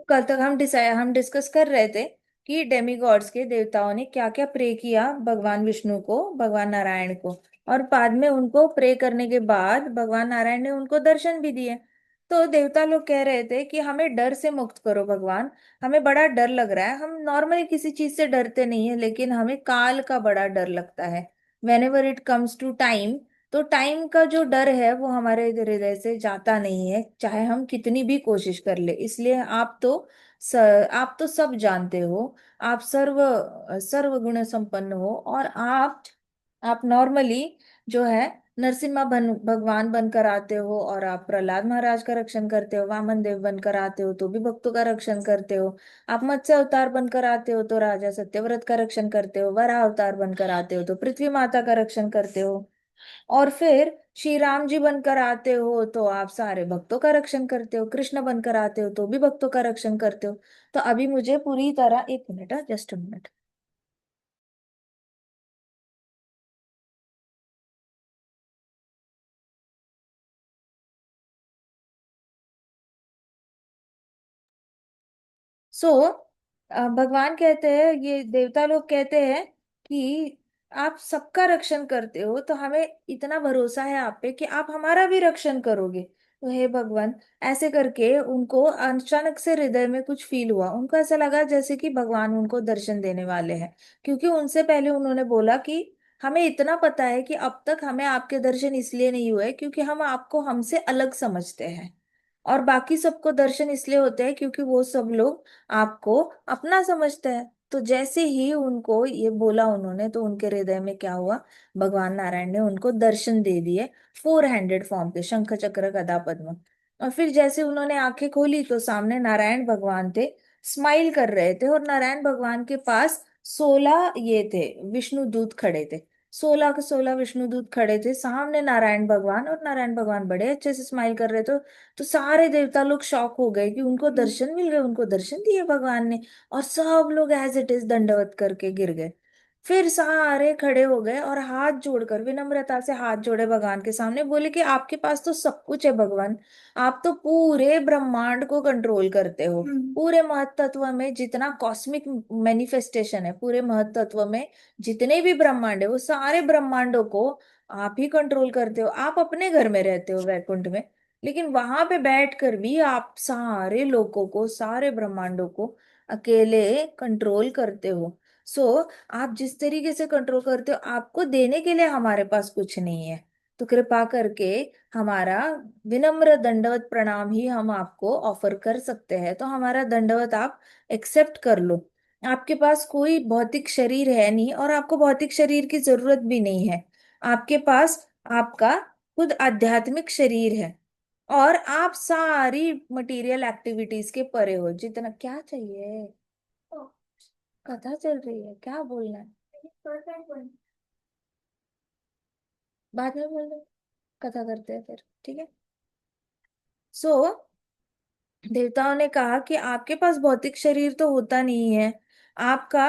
कल तक हम डिस्कस कर रहे थे कि डेमिगॉड्स के देवताओं ने क्या क्या प्रे किया भगवान विष्णु को, भगवान नारायण को। और बाद में उनको प्रे करने के बाद भगवान नारायण ने उनको दर्शन भी दिए। तो देवता लोग कह रहे थे कि हमें डर से मुक्त करो भगवान, हमें बड़ा डर लग रहा है। हम नॉर्मली किसी चीज से डरते नहीं है, लेकिन हमें काल का बड़ा डर लगता है। Whenever it comes to time, तो टाइम का जो डर है वो हमारे हृदय से जाता नहीं है, चाहे हम कितनी भी कोशिश कर ले। इसलिए आप तो सब जानते हो, आप सर्व गुण संपन्न हो। और आप नॉर्मली जो है नरसिम्हा भगवान बनकर आते हो, और आप प्रहलाद महाराज का रक्षण करते हो, वामन देव बनकर आते हो तो भी भक्तों का रक्षण करते हो। आप मत्स्य अवतार बनकर आते हो तो राजा सत्यव्रत का रक्षण करते हो, वराह अवतार बनकर आते हो तो पृथ्वी माता का रक्षण करते हो। और फिर श्री राम जी बनकर आते हो तो आप सारे भक्तों का रक्षण करते हो, कृष्ण बनकर आते हो तो भी भक्तों का रक्षण करते हो। तो अभी मुझे पूरी तरह, एक मिनट, जस्ट अ मिनट। सो भगवान कहते हैं, ये देवता लोग कहते हैं कि आप सबका रक्षण करते हो, तो हमें इतना भरोसा है आप पे कि आप हमारा भी रक्षण करोगे। तो हे भगवान, ऐसे करके उनको अचानक से हृदय में कुछ फील हुआ। उनको ऐसा लगा जैसे कि भगवान उनको दर्शन देने वाले हैं, क्योंकि उनसे पहले उन्होंने बोला कि हमें इतना पता है कि अब तक हमें आपके दर्शन इसलिए नहीं हुए क्योंकि हम आपको हमसे अलग समझते हैं, और बाकी सबको दर्शन इसलिए होते हैं क्योंकि वो सब लोग आपको अपना समझते हैं। तो जैसे ही उनको ये बोला उन्होंने, तो उनके हृदय में क्या हुआ, भगवान नारायण ने उनको दर्शन दे दिए, 4 हैंडेड फॉर्म के, शंख चक्र गदा पद्म। और फिर जैसे उन्होंने आंखें खोली तो सामने नारायण भगवान थे, स्माइल कर रहे थे। और नारायण भगवान के पास 16 ये थे, विष्णु दूत खड़े थे। 16 के 16 विष्णु दूत खड़े थे सामने नारायण भगवान, और नारायण भगवान बड़े अच्छे से स्माइल कर रहे थे। तो सारे देवता लोग शॉक हो गए कि उनको दर्शन मिल गए, उनको दर्शन दिए भगवान ने। और सब लोग एज इट इज दंडवत करके गिर गए। फिर सारे खड़े हो गए और हाथ जोड़कर विनम्रता से हाथ जोड़े भगवान के सामने, बोले कि आपके पास तो सब कुछ है भगवान, आप तो पूरे ब्रह्मांड को कंट्रोल करते हो। पूरे महतत्व में जितना कॉस्मिक मैनिफेस्टेशन है, पूरे महतत्व में जितने भी ब्रह्मांड है, वो सारे ब्रह्मांडों को आप ही कंट्रोल करते हो। आप अपने घर में रहते हो वैकुंठ में, लेकिन वहां पे बैठकर भी आप सारे लोगों को, सारे ब्रह्मांडों को अकेले कंट्रोल करते हो। सो आप जिस तरीके से कंट्रोल करते हो, आपको देने के लिए हमारे पास कुछ नहीं है। तो कृपा करके हमारा विनम्र दंडवत प्रणाम ही हम आपको ऑफर कर सकते हैं, तो हमारा दंडवत आप एक्सेप्ट कर लो। आपके पास कोई भौतिक शरीर है नहीं, और आपको भौतिक शरीर की जरूरत भी नहीं है। आपके पास आपका खुद आध्यात्मिक शरीर है, और आप सारी मटेरियल एक्टिविटीज के परे हो। जितना क्या चाहिए, कथा चल रही है, क्या बोलना है, बाद में बोल दो, कथा करते हैं फिर, ठीक है। सो देवताओं ने कहा कि आपके पास भौतिक शरीर तो होता नहीं है, आपका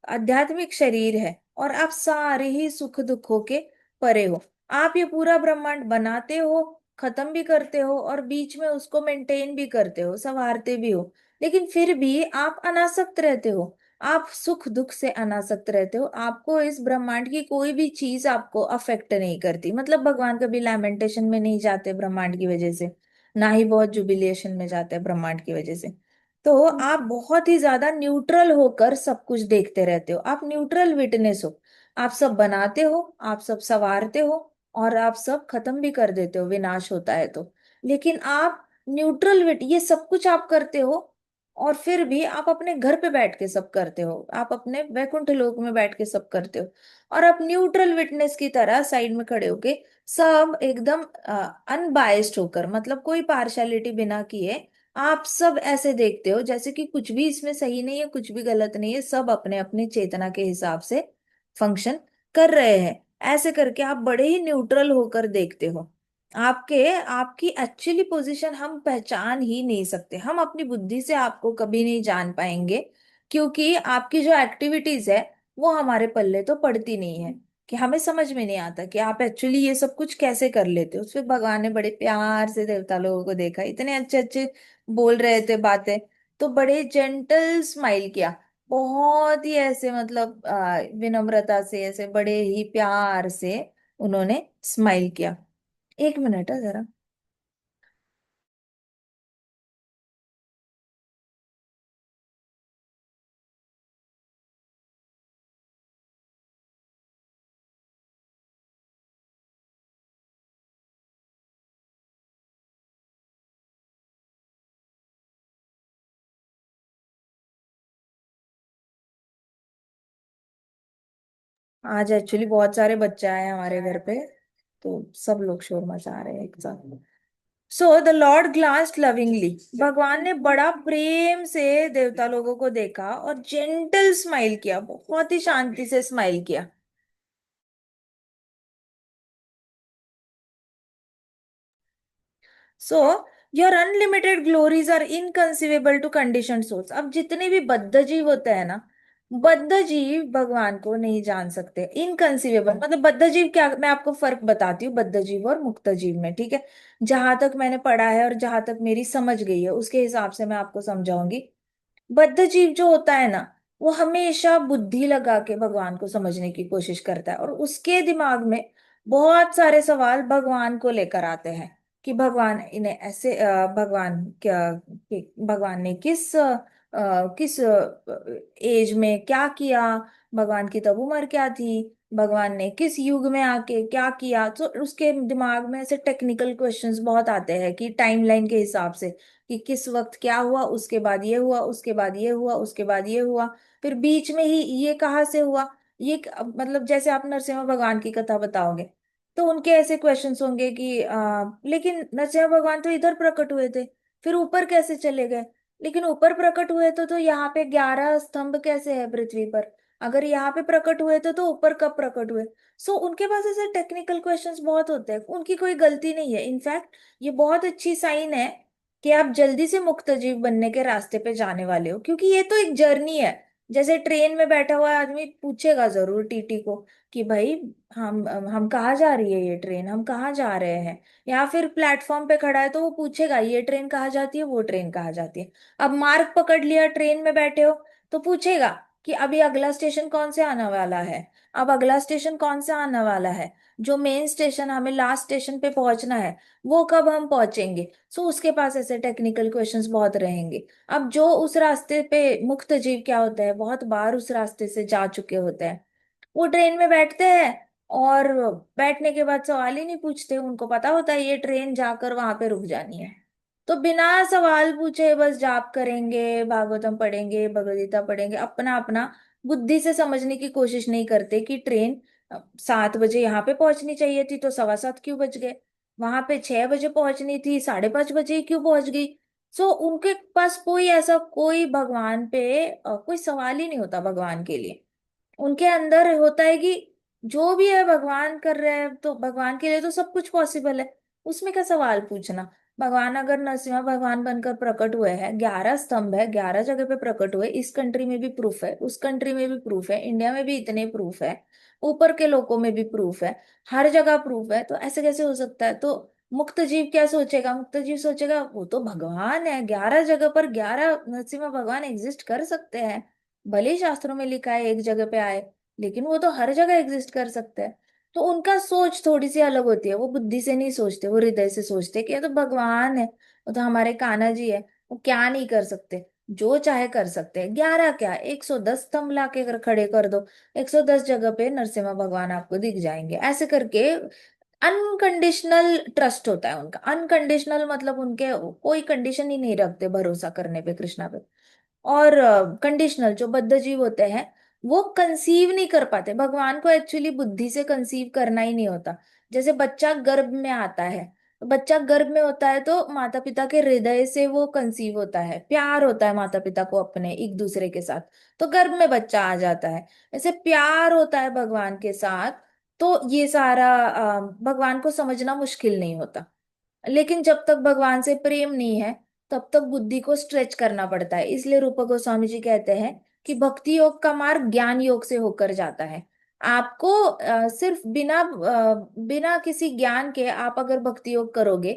आध्यात्मिक शरीर है, और आप सारे ही सुख दुखों के परे हो। आप ये पूरा ब्रह्मांड बनाते हो, खत्म भी करते हो, और बीच में उसको मेंटेन भी करते हो, संवारते भी हो। लेकिन फिर भी आप अनासक्त रहते हो, आप सुख दुख से अनासक्त रहते हो। आपको इस ब्रह्मांड की कोई भी चीज आपको अफेक्ट नहीं करती। मतलब भगवान कभी लैमेंटेशन में नहीं जाते ब्रह्मांड की वजह से, ना ही बहुत जुबिलेशन में जाते हैं ब्रह्मांड की वजह से। तो आप बहुत ही ज्यादा न्यूट्रल होकर सब कुछ देखते रहते हो, आप न्यूट्रल विटनेस हो। आप सब बनाते हो, आप सब संवारते हो, और आप सब खत्म भी कर देते हो, विनाश होता है तो। लेकिन आप न्यूट्रल विट, ये सब कुछ आप करते हो, और फिर भी आप अपने घर पे बैठ के सब करते हो, आप अपने वैकुंठ लोक में बैठ के सब करते हो। और आप न्यूट्रल विटनेस की तरह साइड में खड़े होके सब एकदम अनबायस्ड होकर, मतलब कोई पार्शियलिटी बिना किए, आप सब ऐसे देखते हो जैसे कि कुछ भी इसमें सही नहीं है, कुछ भी गलत नहीं है, सब अपने अपने चेतना के हिसाब से फंक्शन कर रहे हैं। ऐसे करके आप बड़े ही न्यूट्रल होकर देखते हो। आपकी एक्चुअली पोजीशन हम पहचान ही नहीं सकते, हम अपनी बुद्धि से आपको कभी नहीं जान पाएंगे, क्योंकि आपकी जो एक्टिविटीज है वो हमारे पल्ले तो पड़ती नहीं है, कि हमें समझ में नहीं आता कि आप एक्चुअली ये सब कुछ कैसे कर लेते हो। उसमें भगवान ने बड़े प्यार से देवता लोगों को देखा, इतने अच्छे अच्छे बोल रहे थे बातें, तो बड़े जेंटल स्माइल किया, बहुत ही ऐसे मतलब विनम्रता से, ऐसे बड़े ही प्यार से उन्होंने स्माइल किया। एक मिनट है जरा। आज एक्चुअली बहुत सारे बच्चे आए हैं हमारे घर पे, तो सब लोग शोर मचा रहे हैं एक साथ। So the Lord glanced lovingly, भगवान ने बड़ा प्रेम से देवता लोगों को देखा और जेंटल स्माइल किया, बहुत ही शांति से स्माइल किया। So your unlimited glories are inconceivable to condition souls. अब जितने भी बद्ध जीव होते हैं ना, बद्ध जीव भगवान को नहीं जान सकते। इनकंसीवेबल मतलब बद्ध जीव क्या, मैं आपको फर्क बताती हूँ बद्ध जीव और मुक्त जीव में, ठीक है? जहां तक मैंने पढ़ा है और जहां तक मेरी समझ गई है उसके हिसाब से मैं आपको समझाऊंगी। बद्ध जीव जो होता है ना, वो हमेशा बुद्धि लगा के भगवान को समझने की कोशिश करता है, और उसके दिमाग में बहुत सारे सवाल भगवान को लेकर आते हैं कि भगवान इन्हें ऐसे भगवान क्या, भगवान ने किस एज में क्या किया, भगवान की तब उम्र क्या थी, भगवान ने किस युग में आके क्या किया। तो उसके दिमाग में ऐसे टेक्निकल क्वेश्चंस बहुत आते हैं कि टाइमलाइन के हिसाब से कि किस वक्त क्या हुआ, उसके बाद ये हुआ, उसके बाद ये हुआ, उसके बाद ये हुआ, फिर बीच में ही ये कहाँ से हुआ। मतलब जैसे आप नरसिम्हा भगवान की कथा बताओगे तो उनके ऐसे क्वेश्चंस होंगे कि लेकिन नरसिम्हा भगवान तो इधर प्रकट हुए थे, फिर ऊपर कैसे चले गए? लेकिन ऊपर प्रकट हुए तो यहाँ पे 11 स्तंभ कैसे है पृथ्वी पर? अगर यहाँ पे प्रकट हुए तो ऊपर कब प्रकट हुए? सो उनके पास ऐसे टेक्निकल क्वेश्चंस बहुत होते हैं, उनकी कोई गलती नहीं है। इनफैक्ट ये बहुत अच्छी साइन है कि आप जल्दी से मुक्त जीव बनने के रास्ते पे जाने वाले हो, क्योंकि ये तो एक जर्नी है। जैसे ट्रेन में बैठा हुआ आदमी पूछेगा जरूर टीटी को कि भाई हम कहाँ जा रही है ये ट्रेन, हम कहाँ जा रहे हैं। या फिर प्लेटफॉर्म पे खड़ा है तो वो पूछेगा ये ट्रेन कहाँ जाती है, वो ट्रेन कहाँ जाती है। अब मार्ग पकड़ लिया, ट्रेन में बैठे हो, तो पूछेगा कि अभी अगला स्टेशन कौन से आने वाला है, अब अगला स्टेशन कौन से आने वाला है, जो मेन स्टेशन हमें लास्ट स्टेशन पे पहुंचना है वो कब हम पहुंचेंगे। सो उसके पास ऐसे टेक्निकल क्वेश्चंस बहुत रहेंगे। अब जो उस रास्ते पे मुक्त जीव क्या होता है, बहुत बार उस रास्ते से जा चुके होते हैं, वो ट्रेन में बैठते हैं और बैठने के बाद सवाल ही नहीं पूछते, उनको पता होता है ये ट्रेन जाकर वहां पे रुक जानी है। तो बिना सवाल पूछे बस जाप करेंगे, भागवतम पढ़ेंगे, भगवद गीता पढ़ेंगे, अपना अपना बुद्धि से समझने की कोशिश नहीं करते कि ट्रेन 7 बजे यहाँ पे पहुंचनी चाहिए थी तो 7:15 क्यों बज गए, वहां पे 6 बजे पहुंचनी थी 5:30 बजे ही क्यों पहुंच गई। सो उनके पास कोई ऐसा कोई भगवान पे कोई सवाल ही नहीं होता भगवान के लिए। उनके अंदर होता है कि जो भी है भगवान कर रहे हैं तो भगवान के लिए तो सब कुछ पॉसिबल है, उसमें क्या सवाल पूछना। भगवान अगर नरसिम्हा भगवान बनकर प्रकट हुए हैं, 11 स्तंभ है, 11 जगह पे प्रकट हुए, इस कंट्री में भी प्रूफ है, उस कंट्री में भी प्रूफ है, इंडिया में भी इतने प्रूफ है, ऊपर के लोगों में भी प्रूफ है, हर जगह प्रूफ है, तो ऐसे कैसे हो सकता है? तो मुक्त जीव क्या सोचेगा? मुक्त जीव सोचेगा वो तो भगवान है, 11 जगह पर 11 नरसिम्हा भगवान एग्जिस्ट कर सकते हैं। भले ही शास्त्रों में लिखा है एक जगह पे आए, लेकिन वो तो हर जगह एग्जिस्ट कर सकते हैं। तो उनका सोच थोड़ी सी अलग होती है, वो बुद्धि से नहीं सोचते, वो हृदय से सोचते कि ये तो भगवान है, वो तो हमारे कान्हा जी है, वो क्या नहीं कर सकते, जो चाहे कर सकते हैं। 11 क्या, 110 स्तंभ ला के खड़े कर दो, 110 जगह पे नरसिम्हा भगवान आपको दिख जाएंगे, ऐसे करके। अनकंडीशनल ट्रस्ट होता है उनका, अनकंडीशनल मतलब उनके कोई कंडीशन ही नहीं रखते भरोसा करने पे कृष्णा पे। और कंडीशनल जो बद्ध जीव होते हैं वो कंसीव नहीं कर पाते, भगवान को एक्चुअली बुद्धि से कंसीव करना ही नहीं होता। जैसे बच्चा गर्भ में आता है, तो बच्चा गर्भ में होता है तो माता पिता के हृदय से वो कंसीव होता है, प्यार होता है माता पिता को अपने एक दूसरे के साथ, तो गर्भ में बच्चा आ जाता है। ऐसे प्यार होता है भगवान के साथ, तो ये सारा भगवान को समझना मुश्किल नहीं होता। लेकिन जब तक भगवान से प्रेम नहीं है तब तक बुद्धि को स्ट्रेच करना पड़ता है। इसलिए रूप गोस्वामी जी कहते हैं कि भक्ति योग का मार्ग ज्ञान योग से होकर जाता है। आपको सिर्फ बिना किसी ज्ञान के आप अगर भक्ति योग करोगे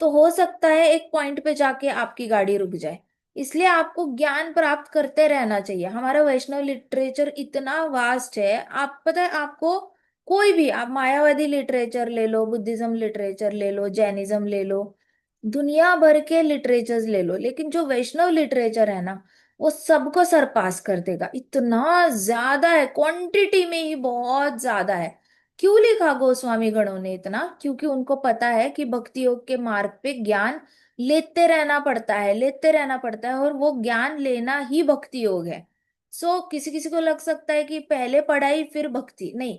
तो हो सकता है एक पॉइंट पे जाके आपकी गाड़ी रुक जाए, इसलिए आपको ज्ञान प्राप्त करते रहना चाहिए। हमारा वैष्णव लिटरेचर इतना वास्ट है, आप पता है आपको, कोई भी आप मायावादी लिटरेचर ले लो, बुद्धिज्म लिटरेचर ले लो, जैनिज्म ले लो, दुनिया भर के लिटरेचर्स ले लो, लेकिन जो वैष्णव लिटरेचर है ना, वो सबको सरपास कर देगा। इतना ज्यादा है, क्वांटिटी में ही बहुत ज्यादा है। क्यों लिखा गोस्वामी गणों ने इतना? क्योंकि उनको पता है कि भक्ति योग के मार्ग पे ज्ञान लेते रहना पड़ता है, लेते रहना पड़ता है, और वो ज्ञान लेना ही भक्ति योग है। सो किसी किसी को लग सकता है कि पहले पढ़ाई फिर भक्ति, नहीं।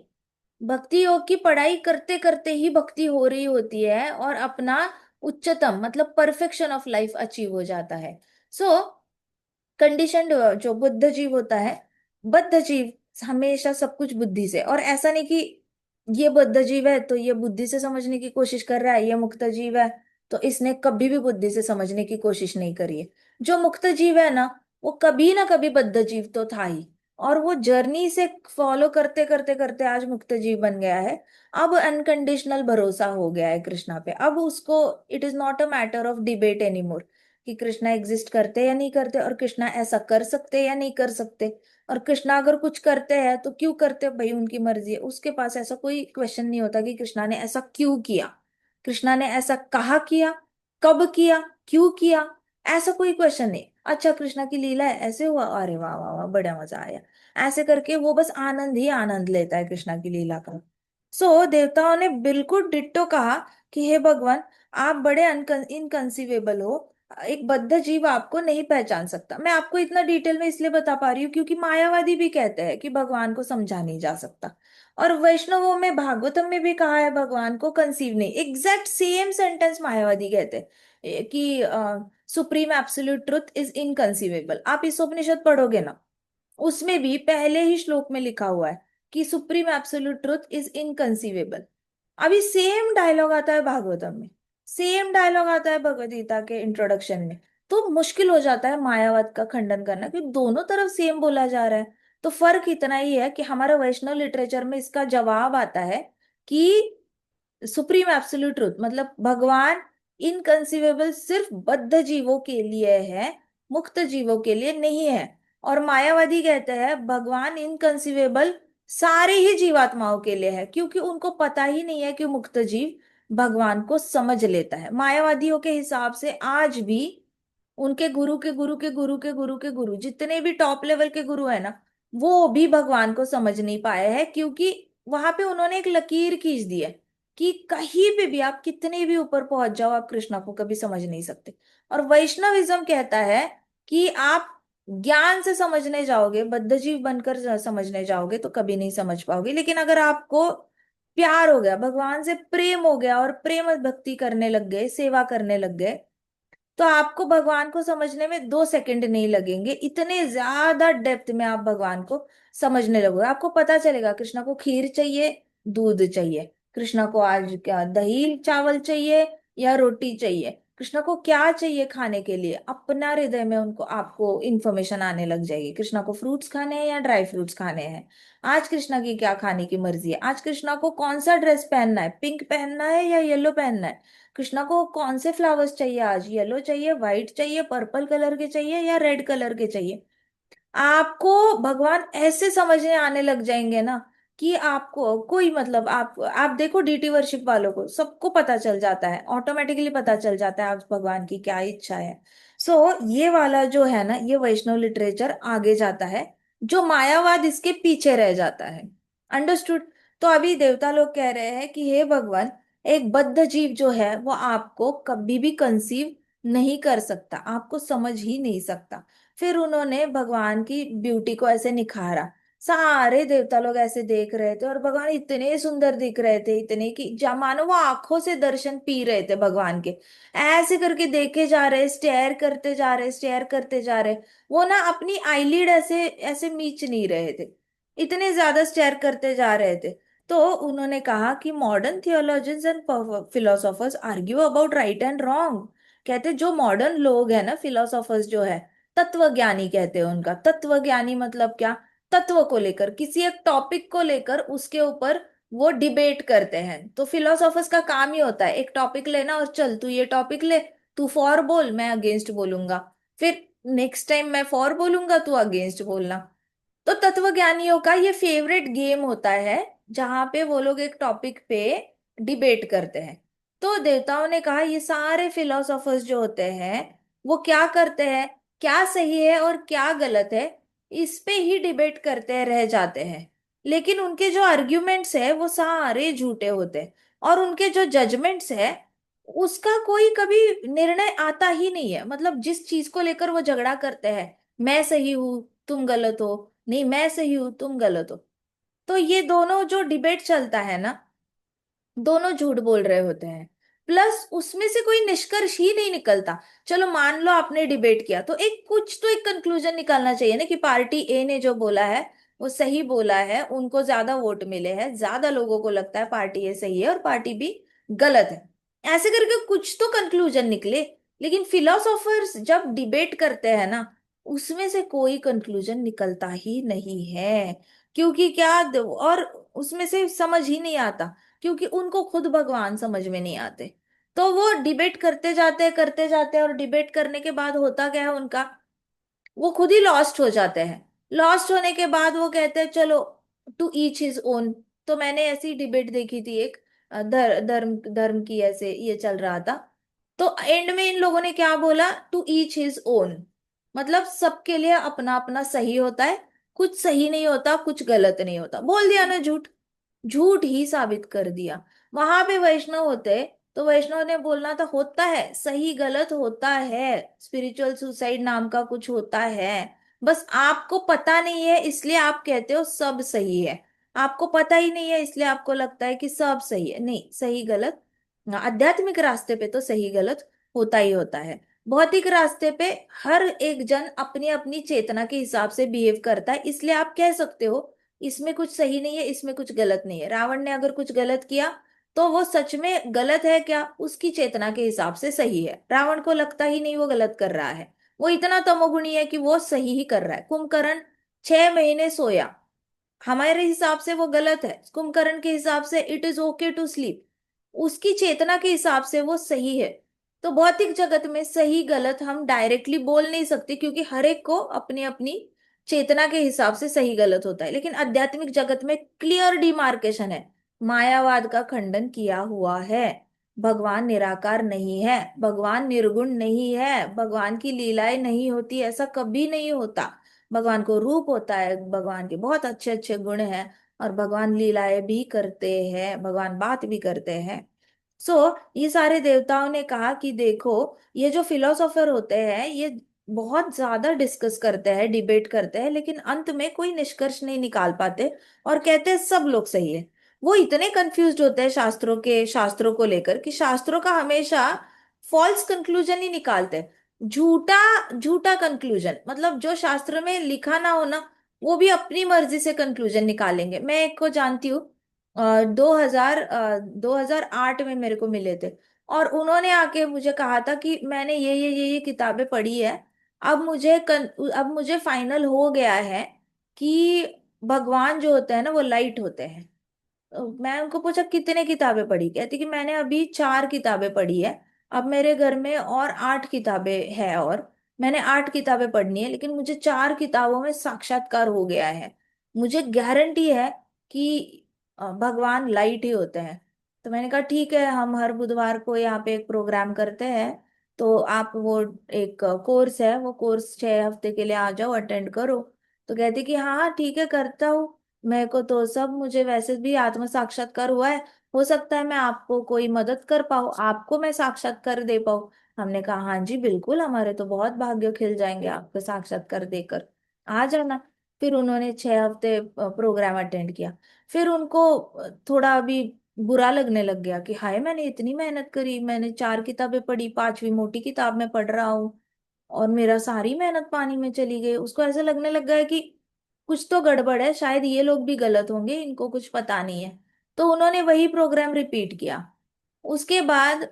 भक्ति योग की पढ़ाई करते करते ही भक्ति हो रही होती है, और अपना उच्चतम मतलब परफेक्शन ऑफ लाइफ अचीव हो जाता है। सो कंडीशनड जो बुद्ध जीव होता है, बद्ध जीव हमेशा सब कुछ बुद्धि से, और ऐसा नहीं कि ये बुद्ध जीव है तो ये बुद्धि से समझने की कोशिश कर रहा है, ये मुक्त जीव है तो इसने कभी भी बुद्धि से समझने की कोशिश नहीं करी है। जो मुक्त जीव है ना, वो कभी ना कभी बद्ध जीव तो था ही, और वो जर्नी से फॉलो करते करते करते आज मुक्त जीव बन गया है। अब अनकंडीशनल भरोसा हो गया है कृष्णा पे। अब उसको it is not a matter of debate anymore कि कृष्णा एग्जिस्ट करते या नहीं करते, और कृष्णा ऐसा कर सकते या नहीं कर सकते, और कृष्णा अगर कुछ करते हैं तो क्यों करते, भाई उनकी मर्जी है। उसके पास ऐसा कोई क्वेश्चन नहीं होता कि कृष्णा ने ऐसा क्यों किया, कृष्णा ने ऐसा कहा किया, कब किया, क्यों किया, ऐसा कोई क्वेश्चन नहीं। अच्छा कृष्णा की लीला है, ऐसे हुआ, अरे वाह वाह वाह बड़ा मजा आया, ऐसे करके वो बस आनंद ही आनंद लेता है कृष्णा की लीला का। सो देवताओं ने बिल्कुल डिट्टो कहा कि हे भगवान, आप बड़े इनकंसीवेबल हो, एक बद्ध जीव आपको नहीं पहचान सकता। मैं आपको इतना डिटेल में इसलिए बता पा रही हूँ क्योंकि मायावादी भी कहते हैं कि भगवान को समझा नहीं जा सकता, और वैष्णवों में भागवतम में भी कहा है भगवान को कंसीव नहीं, एग्जैक्ट सेम सेंटेंस मायावादी कहते हैं कि supreme absolute truth is inconceivable. आप इस उपनिषद पढ़ोगे ना, उसमें भी पहले ही श्लोक में लिखा हुआ है कि supreme absolute truth is inconceivable. अभी सेम डायलॉग आता है भागवतम में, सेम डायलॉग आता है भगवद गीता के इंट्रोडक्शन में। तो मुश्किल हो जाता है मायावाद का खंडन करना, क्योंकि दोनों तरफ सेम बोला जा रहा है। तो फर्क इतना ही है कि हमारा वैष्णव लिटरेचर में इसका जवाब आता है कि सुप्रीम एब्सोल्यूट ट्रूथ मतलब भगवान इनकंसीवेबल सिर्फ बद्ध जीवों के लिए है, मुक्त जीवों के लिए नहीं है। और मायावादी कहते हैं भगवान इनकंसीवेबल सारे ही जीवात्माओं के लिए है, क्योंकि उनको पता ही नहीं है कि मुक्त जीव भगवान को समझ लेता है। मायावादियों के हिसाब से आज भी उनके गुरु के गुरु के गुरु के गुरु के गुरु जितने भी टॉप लेवल के गुरु है ना, वो भी भगवान को समझ नहीं पाए हैं, क्योंकि वहां पे उन्होंने एक लकीर खींच दी है कि कहीं पे भी आप कितने भी ऊपर पहुंच जाओ, आप कृष्णा को कभी समझ नहीं सकते। और वैष्णविज्म कहता है कि आप ज्ञान से समझने जाओगे, बद्धजीव बनकर समझने जाओगे तो कभी नहीं समझ पाओगे। लेकिन अगर आपको प्यार हो गया, भगवान से प्रेम हो गया, और प्रेम भक्ति करने लग गए, सेवा करने लग गए, तो आपको भगवान को समझने में 2 सेकंड नहीं लगेंगे। इतने ज्यादा डेप्थ में आप भगवान को समझने लगोगे। आपको पता चलेगा कृष्णा को खीर चाहिए, दूध चाहिए, कृष्णा को आज क्या दही चावल चाहिए या रोटी चाहिए, कृष्णा को क्या चाहिए खाने के लिए, अपना हृदय में उनको आपको इन्फॉर्मेशन आने लग जाएगी। कृष्णा को फ्रूट्स खाने हैं या ड्राई फ्रूट्स खाने हैं, आज कृष्णा की क्या खाने की मर्जी है, आज कृष्णा को कौन सा ड्रेस पहनना है, पिंक पहनना है या येलो पहनना है, कृष्णा को कौन से फ्लावर्स चाहिए, आज येलो चाहिए, व्हाइट चाहिए, पर्पल कलर के चाहिए या रेड कलर के चाहिए। आपको भगवान ऐसे समझने आने लग जाएंगे ना कि आपको कोई मतलब आप देखो डीटी वर्शिप वालों को सबको पता चल जाता है, ऑटोमेटिकली पता चल जाता है आप भगवान की क्या इच्छा है। सो ये वाला जो है ना, ये वैष्णव लिटरेचर आगे जाता है, जो मायावाद इसके पीछे रह जाता है। अंडरस्टूड? तो अभी देवता लोग कह रहे हैं कि हे भगवान, एक बद्ध जीव जो है वो आपको कभी भी कंसीव नहीं कर सकता, आपको समझ ही नहीं सकता। फिर उन्होंने भगवान की ब्यूटी को ऐसे निखारा, सारे देवता लोग ऐसे देख रहे थे, और भगवान इतने सुंदर दिख रहे थे, इतने कि मानो वो आंखों से दर्शन पी रहे थे भगवान के। ऐसे करके देखे जा रहे, स्टेयर करते जा रहे, स्टेयर करते जा रहे। वो ना अपनी आईलिड ऐसे ऐसे मीच नहीं रहे थे, इतने ज्यादा स्टेयर करते जा रहे थे। तो उन्होंने कहा कि modern theologians and philosophers argue about right and wrong. कहते जो मॉडर्न लोग हैं ना, फिलोसोफर्स जो है, तत्वज्ञानी कहते हैं उनका। तत्वज्ञानी मतलब क्या? तत्व को लेकर, किसी एक टॉपिक को लेकर उसके ऊपर वो डिबेट करते हैं। तो फिलोसोफर्स का काम ही होता है एक टॉपिक लेना और चल तू ये टॉपिक ले, तू फॉर बोल मैं अगेंस्ट बोलूंगा, फिर नेक्स्ट टाइम मैं फॉर बोलूंगा, तू अगेंस्ट बोलना। तो तत्वज्ञानियों का ये फेवरेट गेम होता है, जहां पे वो लोग एक टॉपिक पे डिबेट करते हैं। तो देवताओं ने कहा ये सारे फिलोसोफर्स जो होते हैं वो क्या करते हैं, क्या सही है और क्या गलत है, इस पे ही डिबेट करते रह जाते हैं। लेकिन उनके जो आर्ग्यूमेंट्स है वो सारे झूठे होते हैं, और उनके जो जजमेंट्स है उसका कोई कभी निर्णय आता ही नहीं है। मतलब जिस चीज को लेकर वो झगड़ा करते हैं, मैं सही हूं तुम गलत हो, नहीं मैं सही हूं तुम गलत हो, तो ये दोनों जो डिबेट चलता है ना, दोनों झूठ बोल रहे होते हैं। प्लस उसमें से कोई निष्कर्ष ही नहीं निकलता। चलो मान लो आपने डिबेट किया, तो एक कुछ तो एक कंक्लूजन निकालना चाहिए ना, कि पार्टी ए ने जो बोला है वो सही बोला है, उनको ज्यादा वोट मिले हैं, ज्यादा लोगों को लगता है पार्टी ए सही है और पार्टी बी गलत है। ऐसे करके कुछ तो कंक्लूजन निकले। लेकिन फिलोसोफर्स जब डिबेट करते हैं ना, उसमें से कोई कंक्लूजन निकलता ही नहीं है। क्योंकि क्या, और उसमें से समझ ही नहीं आता, क्योंकि उनको खुद भगवान समझ में नहीं आते। तो वो डिबेट करते जाते हैं, और डिबेट करने के बाद होता क्या है उनका, वो खुद ही लॉस्ट हो जाते हैं। लॉस्ट होने के बाद वो कहते हैं चलो, टू ईच हिज ओन। तो मैंने ऐसी डिबेट देखी थी एक, धर्म धर्म की, ऐसे ये चल रहा था। तो एंड में इन लोगों ने क्या बोला, टू ईच हिज ओन। मतलब सबके लिए अपना अपना सही होता है, कुछ सही नहीं होता, कुछ गलत नहीं होता। बोल दिया ना झूठ, झूठ ही साबित कर दिया। वहां पे वैष्णव होते तो वैष्णव ने बोलना था होता है, सही गलत होता है, स्पिरिचुअल सुसाइड नाम का कुछ होता है, बस आपको पता नहीं है इसलिए आप कहते हो सब सही है। आपको पता ही नहीं है इसलिए आपको लगता है कि सब सही है। नहीं, सही गलत आध्यात्मिक रास्ते पे तो सही गलत होता ही होता है। भौतिक रास्ते पे हर एक जन अपनी अपनी चेतना के हिसाब से बिहेव करता है, इसलिए आप कह सकते हो इसमें कुछ सही नहीं है, इसमें कुछ गलत नहीं है। रावण ने अगर कुछ गलत किया तो वो सच में गलत है क्या, उसकी चेतना के हिसाब से सही है। रावण को लगता ही नहीं वो गलत कर रहा है, वो इतना तमोगुणी है कि वो सही ही कर रहा है। कुंभकर्ण 6 महीने सोया, हमारे हिसाब से वो गलत है, कुंभकर्ण के हिसाब से it is okay to sleep, उसकी चेतना के हिसाब से वो सही है। तो भौतिक जगत में सही गलत हम डायरेक्टली बोल नहीं सकते, क्योंकि हर एक को अपनी अपनी चेतना के हिसाब से सही गलत होता है। लेकिन आध्यात्मिक जगत में क्लियर डिमार्केशन है, मायावाद का खंडन किया हुआ है। भगवान निराकार नहीं है, भगवान निर्गुण नहीं है, भगवान की लीलाएं नहीं होती, ऐसा कभी नहीं होता। भगवान को रूप होता है, भगवान के बहुत अच्छे अच्छे गुण हैं, और भगवान लीलाएं भी करते हैं, भगवान बात भी करते हैं। ये सारे देवताओं ने कहा कि देखो, ये जो फिलोसोफर होते हैं ये बहुत ज्यादा डिस्कस करते हैं, डिबेट करते हैं, लेकिन अंत में कोई निष्कर्ष नहीं निकाल पाते, और कहते हैं सब लोग सही है। वो इतने कंफ्यूज होते हैं शास्त्रों को लेकर, कि शास्त्रों का हमेशा फॉल्स कंक्लूजन ही निकालते हैं, झूठा झूठा कंक्लूजन। मतलब जो शास्त्र में लिखा ना हो ना, वो भी अपनी मर्जी से कंक्लूजन निकालेंगे। मैं एक को जानती हूँ, 2008 में मेरे को मिले थे, और उन्होंने आके मुझे कहा था कि मैंने ये किताबें पढ़ी है, अब मुझे फाइनल हो गया है कि भगवान जो होते हैं ना वो लाइट होते हैं। मैं उनको पूछा कितने किताबें पढ़ी, कहती कि मैंने अभी 4 किताबें पढ़ी है, अब मेरे घर में और 8 किताबें हैं, और मैंने 8 किताबें पढ़नी है, लेकिन मुझे 4 किताबों में साक्षात्कार हो गया है, मुझे गारंटी है कि भगवान लाइट ही होते हैं। तो मैंने कहा ठीक है, हम हर बुधवार को यहाँ पे एक प्रोग्राम करते हैं, तो आप वो एक कोर्स है, वो कोर्स 6 हफ्ते के लिए आ जाओ, अटेंड करो। तो कहती कि हाँ हाँ ठीक है, करता हूँ। मेरे को तो सब, मुझे वैसे भी आत्म साक्षात्कार हुआ है, हो सकता है मैं आपको कोई मदद कर पाऊँ, आपको मैं साक्षात्कार दे पाऊँ। हमने कहा हाँ जी बिल्कुल, हमारे तो बहुत भाग्य खिल जाएंगे आपको साक्षात्कार देकर, आ जाना। फिर उन्होंने 6 हफ्ते प्रोग्राम अटेंड किया। फिर उनको थोड़ा अभी बुरा लगने लग गया कि हाय मैंने इतनी मेहनत करी, मैंने 4 किताबें पढ़ी, 5वीं मोटी किताब में पढ़ रहा हूँ, और मेरा सारी मेहनत पानी में चली गई। उसको ऐसे लगने लग गया कि कुछ तो गड़बड़ है, शायद ये लोग भी गलत होंगे, इनको कुछ पता नहीं है। तो उन्होंने वही प्रोग्राम रिपीट किया। उसके बाद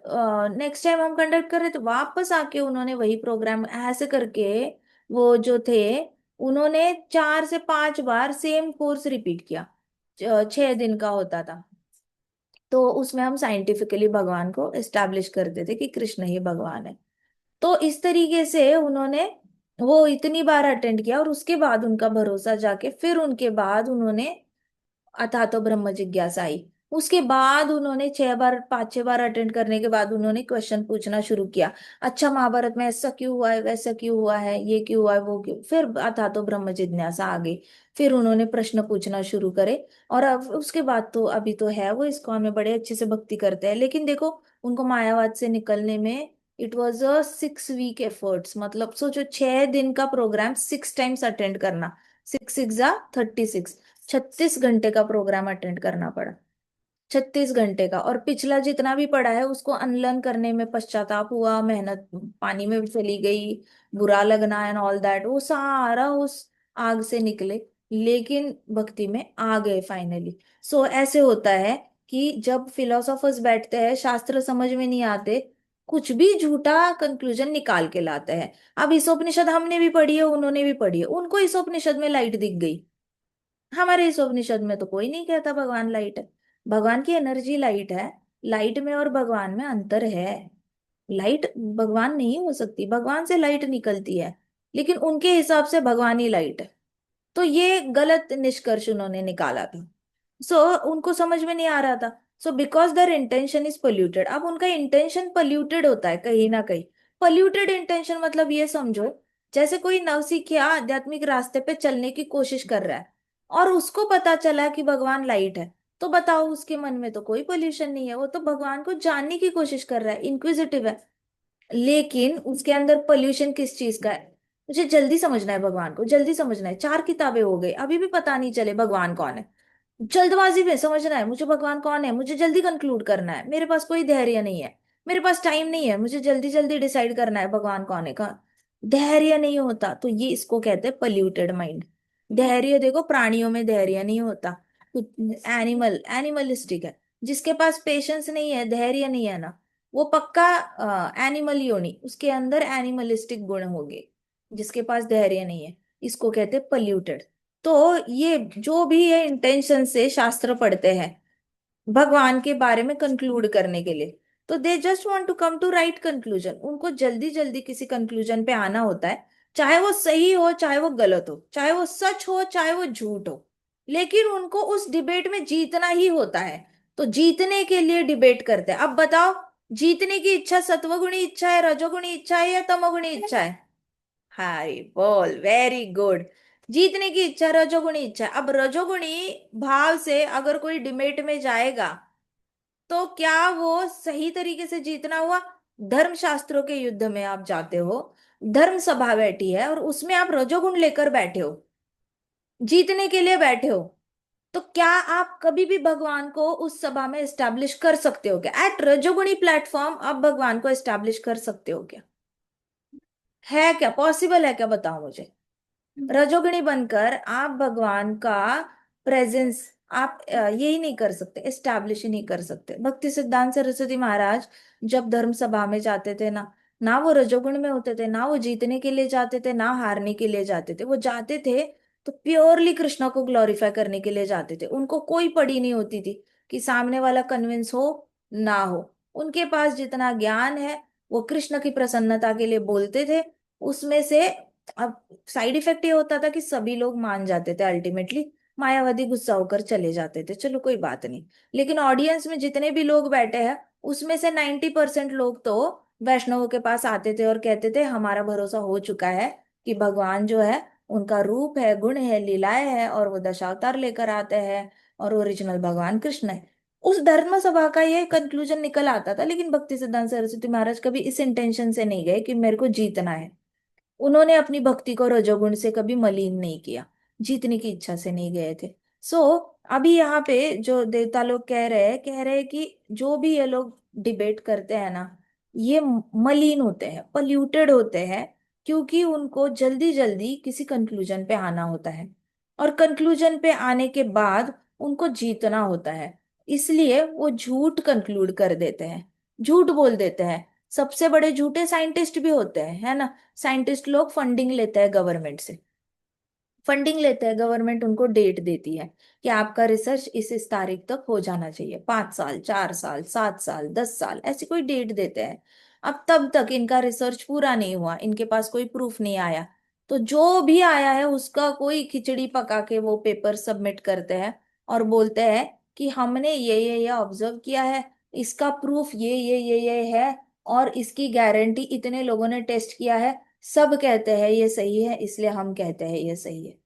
नेक्स्ट टाइम हम कंडक्ट कर रहे तो वापस आके उन्होंने वही प्रोग्राम ऐसे करके, वो जो थे उन्होंने 4 से 5 बार सेम कोर्स रिपीट किया। 6 दिन का होता था। तो उसमें हम साइंटिफिकली भगवान को एस्टैब्लिश करते थे कि कृष्ण ही भगवान है। तो इस तरीके से उन्होंने वो इतनी बार अटेंड किया और उसके बाद उनका भरोसा जाके फिर उनके बाद उन्होंने अथा तो ब्रह्म जिज्ञासा आई। उसके बाद उन्होंने 6 बार 5 6 बार अटेंड करने के बाद उन्होंने क्वेश्चन पूछना शुरू किया। अच्छा, महाभारत में ऐसा क्यों हुआ है, वैसा क्यों हुआ है, ये क्यों हुआ है, वो क्यों, फिर अथा तो ब्रह्म जिज्ञासा आ गई। फिर उन्होंने प्रश्न पूछना शुरू करे। और अब उसके बाद तो अभी तो है वो इस्कॉन में बड़े अच्छे से भक्ति करते हैं। लेकिन देखो, उनको मायावाद से निकलने में it was a 6 week efforts. मतलब सोचो, 6 दिन का प्रोग्राम 6 टाइम्स अटेंड करना। 6 6 जा 36, 36 घंटे का प्रोग्राम अटेंड करना पड़ा। 36 घंटे का। और पिछला जितना भी पड़ा है उसको अनलर्न करने में पश्चाताप हुआ, मेहनत पानी में भी चली गई, बुरा लगना एंड ऑल दैट, वो सारा उस आग से निकले। लेकिन भक्ति में आ गए फाइनली। सो ऐसे होता है कि जब फिलोसोफर्स बैठते हैं, शास्त्र समझ में नहीं आते, कुछ भी झूठा कंक्लूजन निकाल के लाते हैं। अब ईसोपनिषद हमने भी पढ़ी है, उन्होंने भी पढ़ी है, उनको ईसोपनिषद में लाइट दिख गई। हमारे इस उपनिषद में तो कोई नहीं कहता भगवान लाइट है। भगवान की एनर्जी लाइट है। लाइट में और भगवान में अंतर है। लाइट भगवान नहीं हो सकती, भगवान से लाइट निकलती है, लेकिन उनके हिसाब से भगवान ही लाइट है। तो ये गलत निष्कर्ष उन्होंने निकाला था। सो उनको समझ में नहीं आ रहा था। So because their intention is polluted, अब उनका इंटेंशन पोल्यूटेड होता है कहीं ना कहीं। पोल्यूटेड इंटेंशन मतलब ये समझो, जैसे कोई नवसिखिया आध्यात्मिक रास्ते पे चलने की कोशिश कर रहा है और उसको पता चला कि भगवान लाइट है। तो बताओ, उसके मन में तो कोई पोल्यूशन नहीं है, वो तो भगवान को जानने की कोशिश कर रहा है, इंक्विजिटिव है। लेकिन उसके अंदर पोल्यूशन किस चीज का है? मुझे जल्दी समझना है भगवान को, जल्दी समझना है, 4 किताबें हो गई अभी भी पता नहीं चले भगवान कौन है। जल्दबाजी में समझना है मुझे भगवान कौन है, मुझे जल्दी कंक्लूड करना है, मेरे पास कोई धैर्य नहीं है, मेरे पास टाइम नहीं है, मुझे जल्दी जल्दी डिसाइड करना है भगवान कौन है का। धैर्य नहीं होता, तो ये इसको कहते हैं पोल्यूटेड माइंड। धैर्य देखो, प्राणियों में धैर्य नहीं होता। एनिमलिस्टिक है। जिसके पास पेशेंस नहीं है, धैर्य नहीं है ना, वो पक्का एनिमल योनि, उसके अंदर एनिमलिस्टिक गुण होंगे। जिसके पास धैर्य नहीं है, इसको कहते हैं पोल्यूटेड। तो ये जो भी है इंटेंशन से शास्त्र पढ़ते हैं भगवान के बारे में कंक्लूड करने के लिए, तो they just want to come to right conclusion. उनको जल्दी जल्दी किसी कंक्लूजन पे आना होता है, चाहे वो सही हो चाहे वो गलत हो, चाहे वो सच हो चाहे वो झूठ हो। लेकिन उनको उस डिबेट में जीतना ही होता है। तो जीतने के लिए डिबेट करते हैं। अब बताओ, जीतने की इच्छा सत्वगुणी इच्छा है, रजोगुणी इच्छा है या तमोगुणी इच्छा है? हाय बोल, वेरी गुड। जीतने की इच्छा रजोगुणी इच्छा है। अब रजोगुणी भाव से अगर कोई डिबेट में जाएगा, तो क्या वो सही तरीके से जीतना हुआ? धर्म शास्त्रों के युद्ध में आप जाते हो, धर्म सभा बैठी है और उसमें आप रजोगुण लेकर बैठे हो, जीतने के लिए बैठे हो, तो क्या आप कभी भी भगवान को उस सभा में एस्टैब्लिश कर सकते हो क्या? एट रजोगुणी प्लेटफॉर्म आप भगवान को एस्टैब्लिश कर सकते हो क्या? है क्या पॉसिबल है क्या, बताओ मुझे। रजोगुणी बनकर आप भगवान का प्रेजेंस आप यही नहीं कर सकते, एस्टैब्लिश ही नहीं कर सकते। भक्ति सिद्धांत सरस्वती महाराज जब धर्म सभा में जाते थे ना, ना वो रजोगुण में होते थे, ना वो जीतने के लिए जाते थे, ना हारने के लिए जाते थे। वो जाते थे तो प्योरली कृष्णा को ग्लोरीफाई करने के लिए जाते थे। उनको कोई पड़ी नहीं होती थी कि सामने वाला कन्विंस हो ना हो। उनके पास जितना ज्ञान है वो कृष्ण की प्रसन्नता के लिए बोलते थे। उसमें से अब साइड इफेक्ट ये होता था कि सभी लोग मान जाते थे अल्टीमेटली, मायावादी गुस्सा होकर चले जाते थे, चलो कोई बात नहीं। लेकिन ऑडियंस में जितने भी लोग बैठे हैं उसमें से 90% लोग तो वैष्णवों के पास आते थे और कहते थे हमारा भरोसा हो चुका है कि भगवान जो है उनका रूप है, गुण है, लीलाएं है, और वो दशावतार लेकर आते हैं, और ओरिजिनल भगवान कृष्ण है। उस धर्म सभा का ये कंक्लूजन निकल आता था। लेकिन भक्ति सिद्धांत सरस्वती महाराज कभी इस इंटेंशन से नहीं गए कि मेरे को जीतना है। उन्होंने अपनी भक्ति को रजोगुण से कभी मलिन नहीं किया, जीतने की इच्छा से नहीं गए थे। सो अभी यहाँ पे जो देवता लोग कह रहे हैं कि जो भी ये लोग डिबेट करते हैं ना, ये मलिन होते हैं, पोल्यूटेड होते हैं, क्योंकि उनको जल्दी जल्दी किसी कंक्लूजन पे आना होता है। और कंक्लूजन पे आने के बाद उनको जीतना होता है, इसलिए वो झूठ कंक्लूड कर देते हैं, झूठ बोल देते हैं। सबसे बड़े झूठे साइंटिस्ट भी होते हैं, है ना। साइंटिस्ट लोग फंडिंग लेते हैं गवर्नमेंट से, फंडिंग लेते हैं, गवर्नमेंट उनको डेट देती है कि आपका रिसर्च इस तारीख तक हो जाना चाहिए, 5 साल, 4 साल, 7 साल, 10 साल, ऐसी कोई डेट देते हैं। अब तब तक इनका रिसर्च पूरा नहीं हुआ, इनके पास कोई प्रूफ नहीं आया, तो जो भी आया है उसका कोई खिचड़ी पका के वो पेपर सबमिट करते हैं और बोलते हैं कि हमने ये ऑब्जर्व किया है, इसका प्रूफ ये है, और इसकी गारंटी इतने लोगों ने टेस्ट किया है, सब कहते हैं ये सही है, इसलिए हम कहते हैं ये सही है।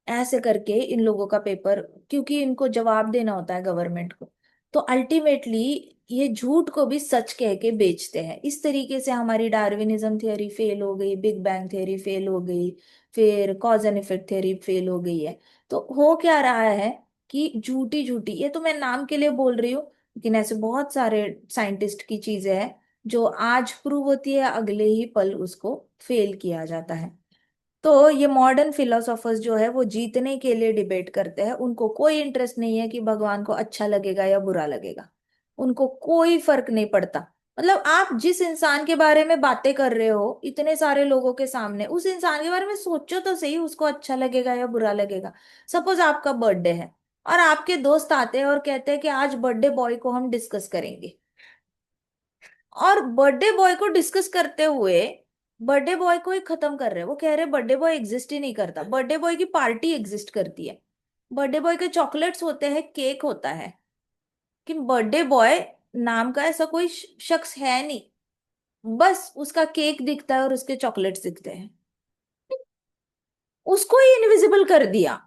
ऐसे करके इन लोगों का पेपर, क्योंकि इनको जवाब देना होता है गवर्नमेंट को, तो अल्टीमेटली ये झूठ को भी सच कह के बेचते हैं। इस तरीके से हमारी डार्विनिज्म थियोरी फेल हो गई, बिग बैंग थियोरी फेल हो गई, फिर cause and effect theory fail हो गई है। तो हो क्या रहा है कि झूठी झूठी, ये तो मैं नाम के लिए बोल रही हूँ, लेकिन ऐसे बहुत सारे साइंटिस्ट की चीजें हैं जो आज प्रूव होती है, अगले ही पल उसको फेल किया जाता है। तो ये मॉडर्न फिलोसोफर्स जो है वो जीतने के लिए डिबेट करते हैं, उनको कोई इंटरेस्ट नहीं है कि भगवान को अच्छा लगेगा या बुरा लगेगा, उनको कोई फर्क नहीं पड़ता। मतलब आप जिस इंसान के बारे में बातें कर रहे हो इतने सारे लोगों के सामने, उस इंसान के बारे में सोचो तो सही, उसको अच्छा लगेगा या बुरा लगेगा। सपोज आपका बर्थडे है और आपके दोस्त आते हैं और कहते हैं कि आज बर्थडे बॉय को हम डिस्कस करेंगे, और बर्थडे बॉय को डिस्कस करते हुए बर्थडे बॉय को ही खत्म कर रहे हैं। वो कह रहे हैं बर्थडे बॉय एग्जिस्ट ही नहीं करता, बर्थडे बॉय की पार्टी एग्जिस्ट करती है, बर्थडे बॉय के चॉकलेट्स होते हैं, केक होता है, कि बर्थडे बॉय नाम का ऐसा कोई शख्स है नहीं, बस उसका केक दिखता है और उसके चॉकलेट्स दिखते हैं, उसको ही इनविजिबल कर दिया।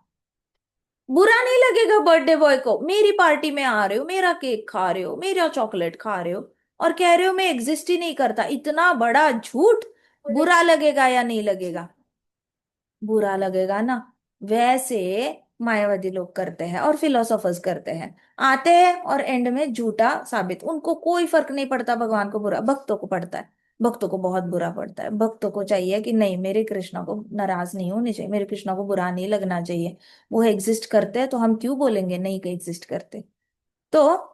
बुरा नहीं लगेगा बर्थडे बॉय को, मेरी पार्टी में आ रहे हो, मेरा केक खा रहे हो, मेरा चॉकलेट खा रहे हो, और कह रहे हो मैं एग्जिस्ट ही नहीं करता, इतना बड़ा झूठ। बुरा लगेगा या नहीं लगेगा? बुरा लगेगा ना। वैसे मायावादी लोग करते हैं और फिलोसोफर्स करते हैं, आते हैं और एंड में झूठा साबित, उनको कोई फर्क नहीं पड़ता भगवान को बुरा, भक्तों को पड़ता है। भक्तों को बहुत बुरा पड़ता है, भक्तों को चाहिए कि नहीं, मेरे कृष्णा को नाराज नहीं होने चाहिए, मेरे कृष्णा को बुरा नहीं लगना चाहिए, वो एग्जिस्ट करते हैं तो हम क्यों बोलेंगे नहीं कि एग्जिस्ट करते। तो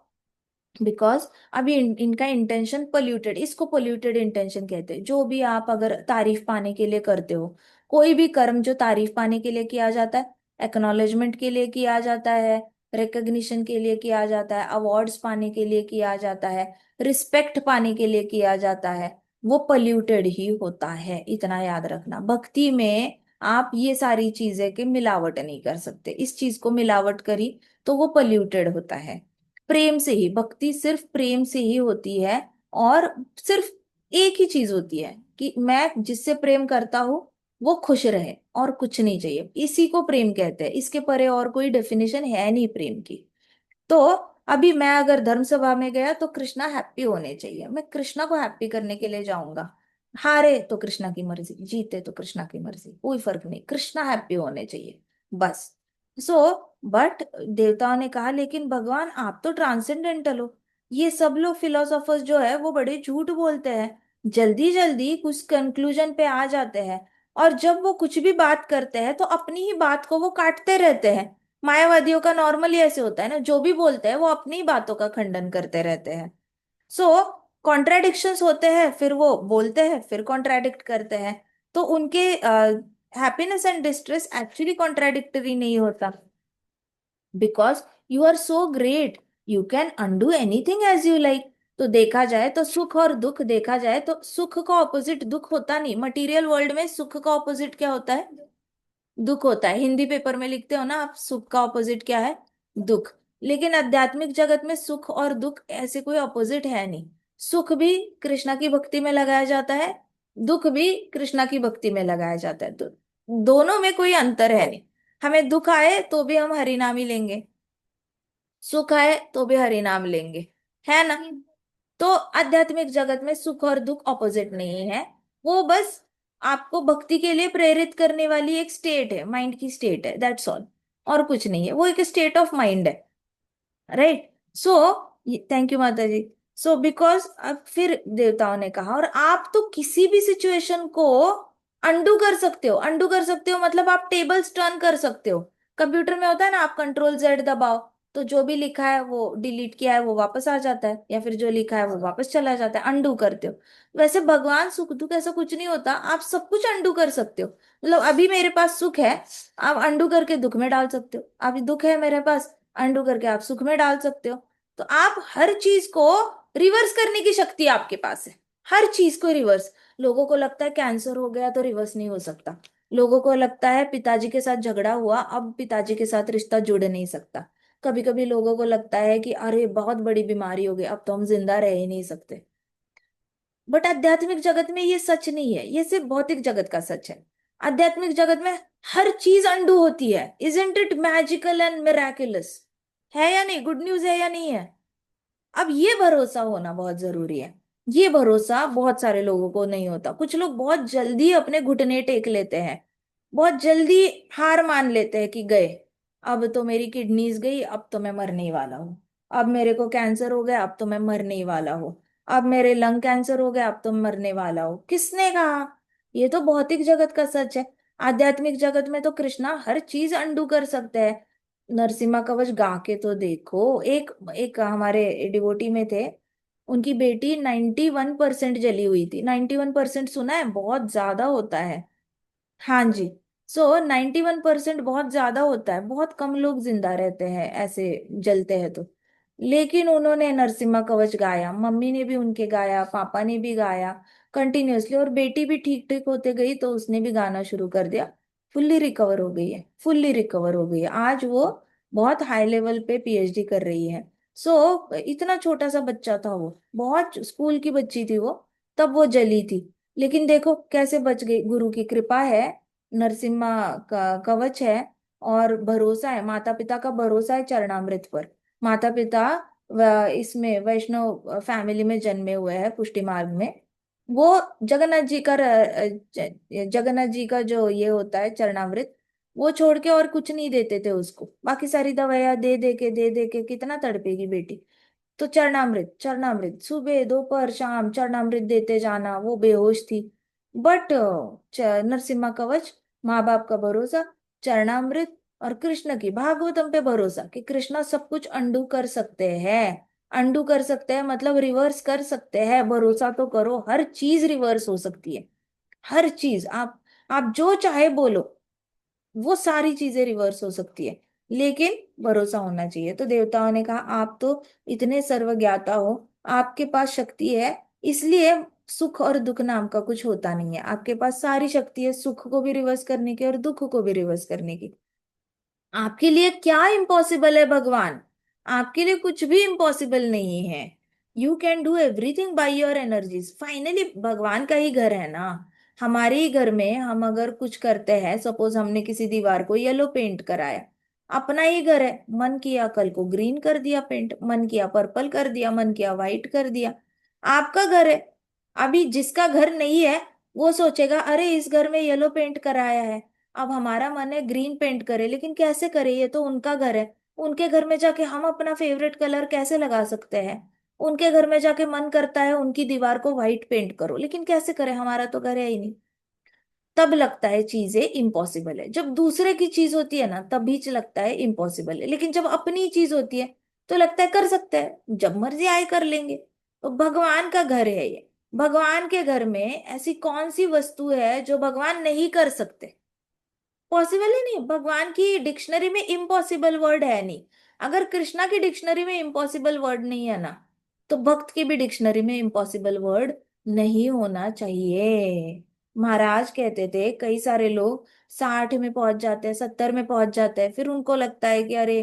बिकॉज अभी इनका इंटेंशन पोल्यूटेड, इसको पोल्यूटेड इंटेंशन कहते हैं। जो भी आप अगर तारीफ पाने के लिए करते हो, कोई भी कर्म जो तारीफ पाने के लिए किया जाता है, एक्नॉलेजमेंट के लिए किया जाता है, रिकग्निशन के लिए किया जाता है, अवार्ड्स पाने के लिए किया जाता है, रिस्पेक्ट पाने के लिए किया जाता है, वो पोल्यूटेड ही होता है। इतना याद रखना, भक्ति में आप ये सारी चीजें के मिलावट नहीं कर सकते, इस चीज को मिलावट करी तो वो पोल्यूटेड होता है। प्रेम से ही, भक्ति सिर्फ प्रेम से ही होती है, और सिर्फ एक ही चीज होती है कि मैं जिससे प्रेम करता हूं वो खुश रहे, और कुछ नहीं चाहिए, इसी को प्रेम कहते हैं, इसके परे और कोई डेफिनेशन है नहीं प्रेम की। तो अभी मैं अगर धर्म सभा में गया तो कृष्णा हैप्पी होने चाहिए, मैं कृष्णा को हैप्पी करने के लिए जाऊंगा, हारे तो कृष्णा की मर्जी, जीते तो कृष्णा की मर्जी, कोई फर्क नहीं, कृष्णा हैप्पी होने चाहिए बस। सो बट देवताओं ने कहा लेकिन भगवान आप तो ट्रांसेंडेंटल हो। ये सब लोग फिलोसोफर्स जो है वो बड़े झूठ बोलते हैं, जल्दी जल्दी कुछ कंक्लूजन पे आ जाते हैं, और जब वो कुछ भी बात करते हैं तो अपनी ही बात को वो काटते रहते हैं। मायावादियों का नॉर्मली ऐसे होता है ना, जो भी बोलते हैं वो अपनी ही बातों का खंडन करते रहते हैं। सो कॉन्ट्राडिक्शंस होते हैं, फिर वो बोलते हैं, फिर कॉन्ट्राडिक्ट करते हैं। तो उनके happiness and distress actually contradictory नहीं होता, because you are so great, you can undo anything as you like. तो देखा जाए तो सुख और दुख, देखा जाए तो सुख का ऑपोजिट दुख होता नहीं, मटेरियल वर्ल्ड में सुख का ऑपोजिट क्या होता है? दुख होता है। हिंदी पेपर में लिखते हो ना आप, सुख का ऑपोजिट क्या है? दुख। लेकिन आध्यात्मिक जगत में सुख और दुख ऐसे कोई ऑपोजिट है नहीं, सुख भी कृष्णा की भक्ति में लगाया जाता है, दुख भी कृष्णा की भक्ति में लगाया जाता है, तो दोनों में कोई अंतर है नहीं। हमें दुख आए तो भी हम हरि नाम ही लेंगे, सुख आए तो भी हरि नाम लेंगे, है ना? तो आध्यात्मिक जगत में सुख और दुख ऑपोजिट नहीं है, वो बस आपको भक्ति के लिए प्रेरित करने वाली एक स्टेट है, माइंड की स्टेट है, दैट्स ऑल। और कुछ नहीं है, वो एक स्टेट ऑफ माइंड है, राइट? सो थैंक यू माता जी। सो बिकॉज अब फिर देवताओं ने कहा, और आप तो किसी भी सिचुएशन को अंडू कर सकते हो, अंडू कर सकते हो मतलब आप टेबल्स टर्न कर सकते हो। कंप्यूटर में होता है ना, आप कंट्रोल जेड दबाओ तो जो भी लिखा है वो डिलीट किया है वो वापस आ जाता है, या फिर जो लिखा है वो वापस चला जाता है, अंडू करते हो। वैसे भगवान सुख दुख ऐसा कुछ नहीं होता, आप सब कुछ अंडू कर सकते हो। मतलब अभी मेरे पास सुख है, आप अंडू करके दुख में डाल सकते हो, अभी दुख है मेरे पास, अंडू करके आप सुख में डाल सकते हो। तो आप हर चीज को रिवर्स करने की शक्ति आपके पास है, हर चीज को रिवर्स। लोगों को लगता है कैंसर हो गया तो रिवर्स नहीं हो सकता, लोगों को लगता है पिताजी के साथ झगड़ा हुआ, अब पिताजी के साथ रिश्ता जुड़ नहीं सकता। कभी कभी लोगों को लगता है कि अरे बहुत बड़ी बीमारी हो गई, अब तो हम जिंदा रह ही नहीं सकते। बट आध्यात्मिक जगत में ये सच नहीं है, ये सिर्फ भौतिक जगत का सच है। आध्यात्मिक जगत में हर चीज अंडू होती है। Isn't it magical and miraculous? है या नहीं? गुड न्यूज है या नहीं है? अब ये भरोसा होना बहुत जरूरी है। ये भरोसा बहुत सारे लोगों को नहीं होता। कुछ लोग बहुत जल्दी अपने घुटने टेक लेते हैं, बहुत जल्दी हार मान लेते हैं कि गए, अब तो मेरी किडनीज गई, अब तो मैं मरने ही वाला हूँ। अब मेरे को कैंसर हो गया, अब तो मैं मरने ही वाला हूँ। अब मेरे लंग कैंसर हो गया, अब तो मैं मरने वाला हूँ। किसने कहा? ये तो भौतिक जगत का सच है। आध्यात्मिक जगत में तो कृष्णा हर चीज अंडू कर सकते हैं। नरसिम्हा कवच गा के तो देखो। एक एक हमारे डिवोटी में थे, उनकी बेटी 91% जली हुई थी। 91% सुना है? बहुत ज्यादा होता है। हाँ जी। 91% बहुत ज्यादा होता है, बहुत कम लोग जिंदा रहते हैं ऐसे जलते हैं तो। लेकिन उन्होंने नरसिम्हा कवच गाया, मम्मी ने भी उनके गाया, पापा ने भी गाया कंटिन्यूअसली, और बेटी भी ठीक ठीक होते गई तो उसने भी गाना शुरू कर दिया। फुल्ली रिकवर हो गई है, फुल्ली रिकवर हो गई है। आज वो बहुत हाई लेवल पे पीएचडी कर रही है। इतना छोटा सा बच्चा था वो, बहुत स्कूल की बच्ची थी वो, तब वो जली थी। लेकिन देखो कैसे बच गई, गुरु की कृपा है, नरसिम्हा का कवच है, और भरोसा है, माता पिता का भरोसा है चरणामृत पर। माता पिता इसमें वैष्णव फैमिली में जन्मे हुए हैं, पुष्टि मार्ग में। वो जगन्नाथ जी का जगन्नाथ जी का जो ये होता है चरणामृत, वो छोड़ के और कुछ नहीं देते थे उसको। बाकी सारी दवाइयां दे दे के कितना तड़पेगी बेटी। तो चरणामृत, चरणामृत सुबह दोपहर शाम चरणामृत देते जाना। वो बेहोश थी, बट नरसिम्हा कवच, माँ बाप का भरोसा, चरणामृत, और कृष्ण की भागवतम पे भरोसा कि कृष्णा सब कुछ अंडू कर सकते हैं। अंडू कर सकते हैं मतलब रिवर्स कर सकते हैं। भरोसा तो करो, हर चीज रिवर्स हो सकती है। हर चीज आप जो चाहे बोलो, वो सारी चीजें रिवर्स हो सकती है। लेकिन भरोसा होना चाहिए। तो देवताओं ने कहा आप तो इतने सर्वज्ञाता हो, आपके पास शक्ति है, इसलिए सुख और दुख नाम का कुछ होता नहीं है। आपके पास सारी शक्ति है, सुख को भी रिवर्स करने की और दुख को भी रिवर्स करने की। आपके लिए क्या इम्पॉसिबल है भगवान? आपके लिए कुछ भी इम्पॉसिबल नहीं है। You can do everything by your energies. Finally भगवान का ही घर है ना। हमारे ही घर में हम अगर कुछ करते हैं, सपोज हमने किसी दीवार को येलो पेंट कराया, अपना ही घर है, मन किया कल को ग्रीन कर दिया पेंट, मन किया पर्पल कर दिया, मन किया वाइट कर दिया। आपका घर है। अभी जिसका घर नहीं है वो सोचेगा अरे इस घर में येलो पेंट कराया है, अब हमारा मन है ग्रीन पेंट करे, लेकिन कैसे करे, ये तो उनका घर है। उनके घर में जाके हम अपना फेवरेट कलर कैसे लगा सकते हैं? उनके घर में जाके मन करता है उनकी दीवार को व्हाइट पेंट करो, लेकिन कैसे करें, हमारा तो घर है ही नहीं। तब लगता है चीजें इम्पॉसिबल है। जब दूसरे की चीज होती है ना तभी लगता है इम्पॉसिबल है, लेकिन जब अपनी चीज होती है तो लगता है कर सकते हैं, जब मर्जी आए कर लेंगे। तो भगवान का घर है ये। भगवान के घर में ऐसी कौन सी वस्तु है जो भगवान नहीं कर सकते? पॉसिबल ही नहीं। भगवान की डिक्शनरी में इम्पॉसिबल वर्ड है नहीं। अगर कृष्णा की डिक्शनरी में इम्पॉसिबल वर्ड नहीं है ना, तो भक्त की भी डिक्शनरी में इम्पॉसिबल वर्ड नहीं होना चाहिए। महाराज कहते थे कई सारे लोग 60 में पहुंच जाते हैं, 70 में पहुंच जाते हैं, फिर उनको लगता है कि अरे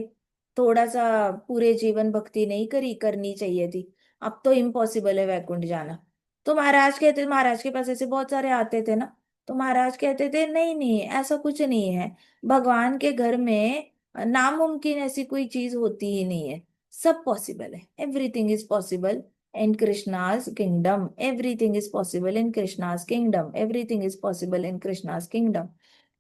थोड़ा सा पूरे जीवन भक्ति नहीं करी, करनी चाहिए थी, अब तो इम्पॉसिबल है वैकुंठ जाना। तो महाराज कहते, महाराज के पास ऐसे बहुत सारे आते थे ना, तो महाराज कहते थे नहीं नहीं ऐसा कुछ नहीं है। भगवान के घर में नामुमकिन ऐसी कोई चीज होती ही नहीं है। सब पॉसिबल है। Everything is possible in Krishna's kingdom. Everything is possible in Krishna's kingdom. Everything is possible in Krishna's kingdom.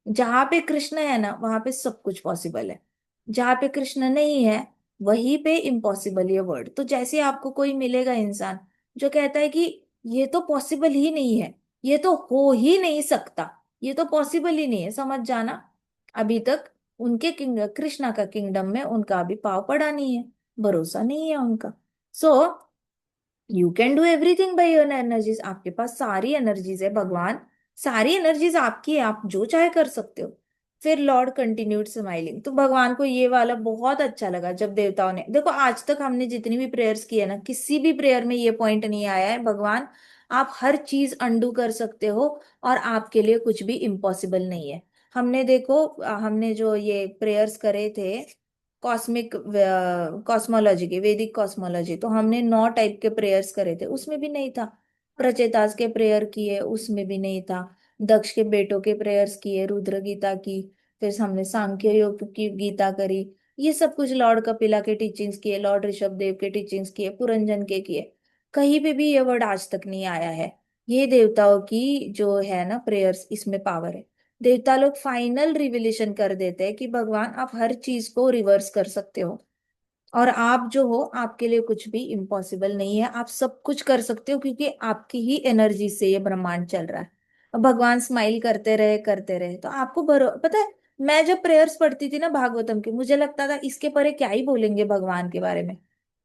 जहां पे कृष्ण है ना वहां पे सब कुछ पॉसिबल है। जहां पे कृष्ण नहीं है वहीं पे इम्पॉसिबल ये वर्ड। तो जैसे आपको कोई मिलेगा इंसान जो कहता है कि ये तो पॉसिबल ही नहीं है, ये तो हो ही नहीं सकता, ये तो पॉसिबल ही नहीं है, समझ जाना अभी तक उनके किंग कृष्णा का किंगडम में उनका अभी पाव पड़ा नहीं है, भरोसा नहीं है उनका। So you can do everything by your energies. आपके पास सारी एनर्जीज है भगवान, सारी एनर्जीज आपकी है, आप जो चाहे कर सकते हो। फिर लॉर्ड कंटिन्यूड स्माइलिंग। तो भगवान को ये वाला बहुत अच्छा लगा जब देवताओं ने देखो, आज तक हमने जितनी भी प्रेयर्स की है ना, किसी भी प्रेयर में ये पॉइंट नहीं आया है भगवान आप हर चीज अंडू कर सकते हो, और आपके लिए कुछ भी इम्पॉसिबल नहीं है। हमने देखो, हमने जो ये प्रेयर्स करे थे कॉस्मिक कॉस्मोलॉजी के, वैदिक कॉस्मोलॉजी, तो हमने 9 टाइप के प्रेयर्स करे थे, उसमें भी नहीं था। प्रचेतास के प्रेयर किए, उसमें भी नहीं था। दक्ष के बेटों के प्रेयर्स किए, रुद्र गीता की, फिर हमने सांख्य योग की गीता करी, ये सब कुछ लॉर्ड कपिला के टीचिंग्स किए, लॉर्ड ऋषभ देव के टीचिंग्स किए, पुरंजन के किए। कहीं पे भी ये वर्ड आज तक नहीं आया है। ये देवताओं की जो है ना प्रेयर्स, इसमें पावर है। देवता लोग फाइनल रिविलेशन कर देते हैं कि भगवान आप हर चीज को रिवर्स कर सकते हो, और आप जो हो, आपके लिए कुछ भी इम्पॉसिबल नहीं है, आप सब कुछ कर सकते हो, क्योंकि आपकी ही एनर्जी से ये ब्रह्मांड चल रहा है। अब भगवान स्माइल करते रहे तो आपको पता है, मैं जब प्रेयर्स पढ़ती थी ना भागवतम की, मुझे लगता था इसके परे क्या ही बोलेंगे भगवान के बारे में,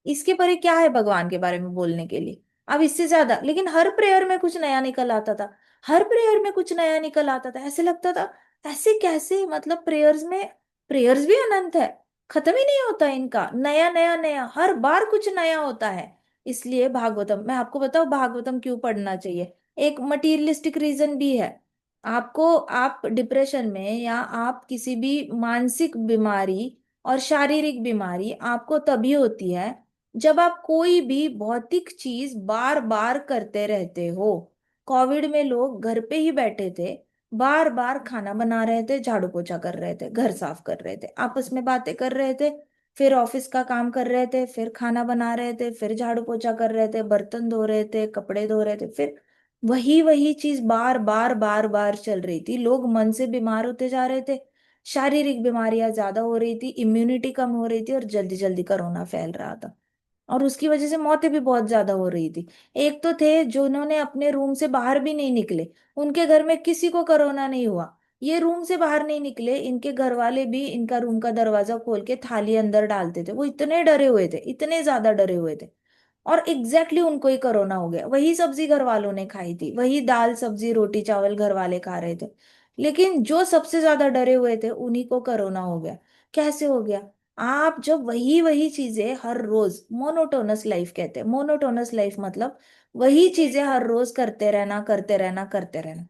इसके परे क्या है भगवान के बारे में बोलने के लिए, अब इससे ज्यादा। लेकिन हर प्रेयर में कुछ नया निकल आता था, हर प्रेयर में कुछ नया निकल आता था, ऐसे लगता था ऐसे कैसे, मतलब प्रेयर्स में, प्रेयर्स भी अनंत है, खत्म ही नहीं होता इनका, नया नया नया, हर बार कुछ नया होता है। इसलिए भागवतम, मैं आपको बताऊं भागवतम क्यों पढ़ना चाहिए। एक मटीरियलिस्टिक रीजन भी है। आपको, आप डिप्रेशन में या आप किसी भी मानसिक बीमारी और शारीरिक बीमारी आपको तभी होती है जब आप कोई भी भौतिक चीज बार बार करते रहते हो। कोविड में लोग घर पे ही बैठे थे, बार बार खाना बना रहे थे, झाड़ू पोछा कर रहे थे, घर साफ कर रहे थे, आपस में बातें कर रहे थे, फिर ऑफिस का काम कर रहे थे, फिर खाना बना रहे थे, फिर झाड़ू पोछा कर रहे थे, बर्तन धो रहे थे, कपड़े धो रहे थे, फिर वही वही चीज बार बार बार बार चल रही थी। लोग मन से बीमार होते जा रहे थे, शारीरिक बीमारियां ज्यादा हो रही थी, इम्यूनिटी कम हो रही थी, और जल्दी जल्दी कोरोना फैल रहा था, और उसकी वजह से मौतें भी बहुत ज्यादा हो रही थी। एक तो थे जो उन्होंने अपने रूम से बाहर भी नहीं निकले, उनके घर में किसी को कोरोना नहीं हुआ, ये रूम से बाहर नहीं निकले, इनके घर वाले भी इनका रूम का दरवाजा खोल के थाली अंदर डालते थे, वो इतने डरे हुए थे, इतने ज्यादा डरे हुए थे, और एग्जैक्टली उनको ही कोरोना हो गया। वही सब्जी घर वालों ने खाई थी, वही दाल सब्जी रोटी चावल घर वाले खा रहे थे, लेकिन जो सबसे ज्यादा डरे हुए थे उन्हीं को कोरोना हो गया। कैसे हो गया? आप जब वही वही चीजें हर रोज, मोनोटोनस लाइफ कहते हैं, मोनोटोनस लाइफ मतलब वही चीजें हर रोज करते रहना करते रहना करते रहना,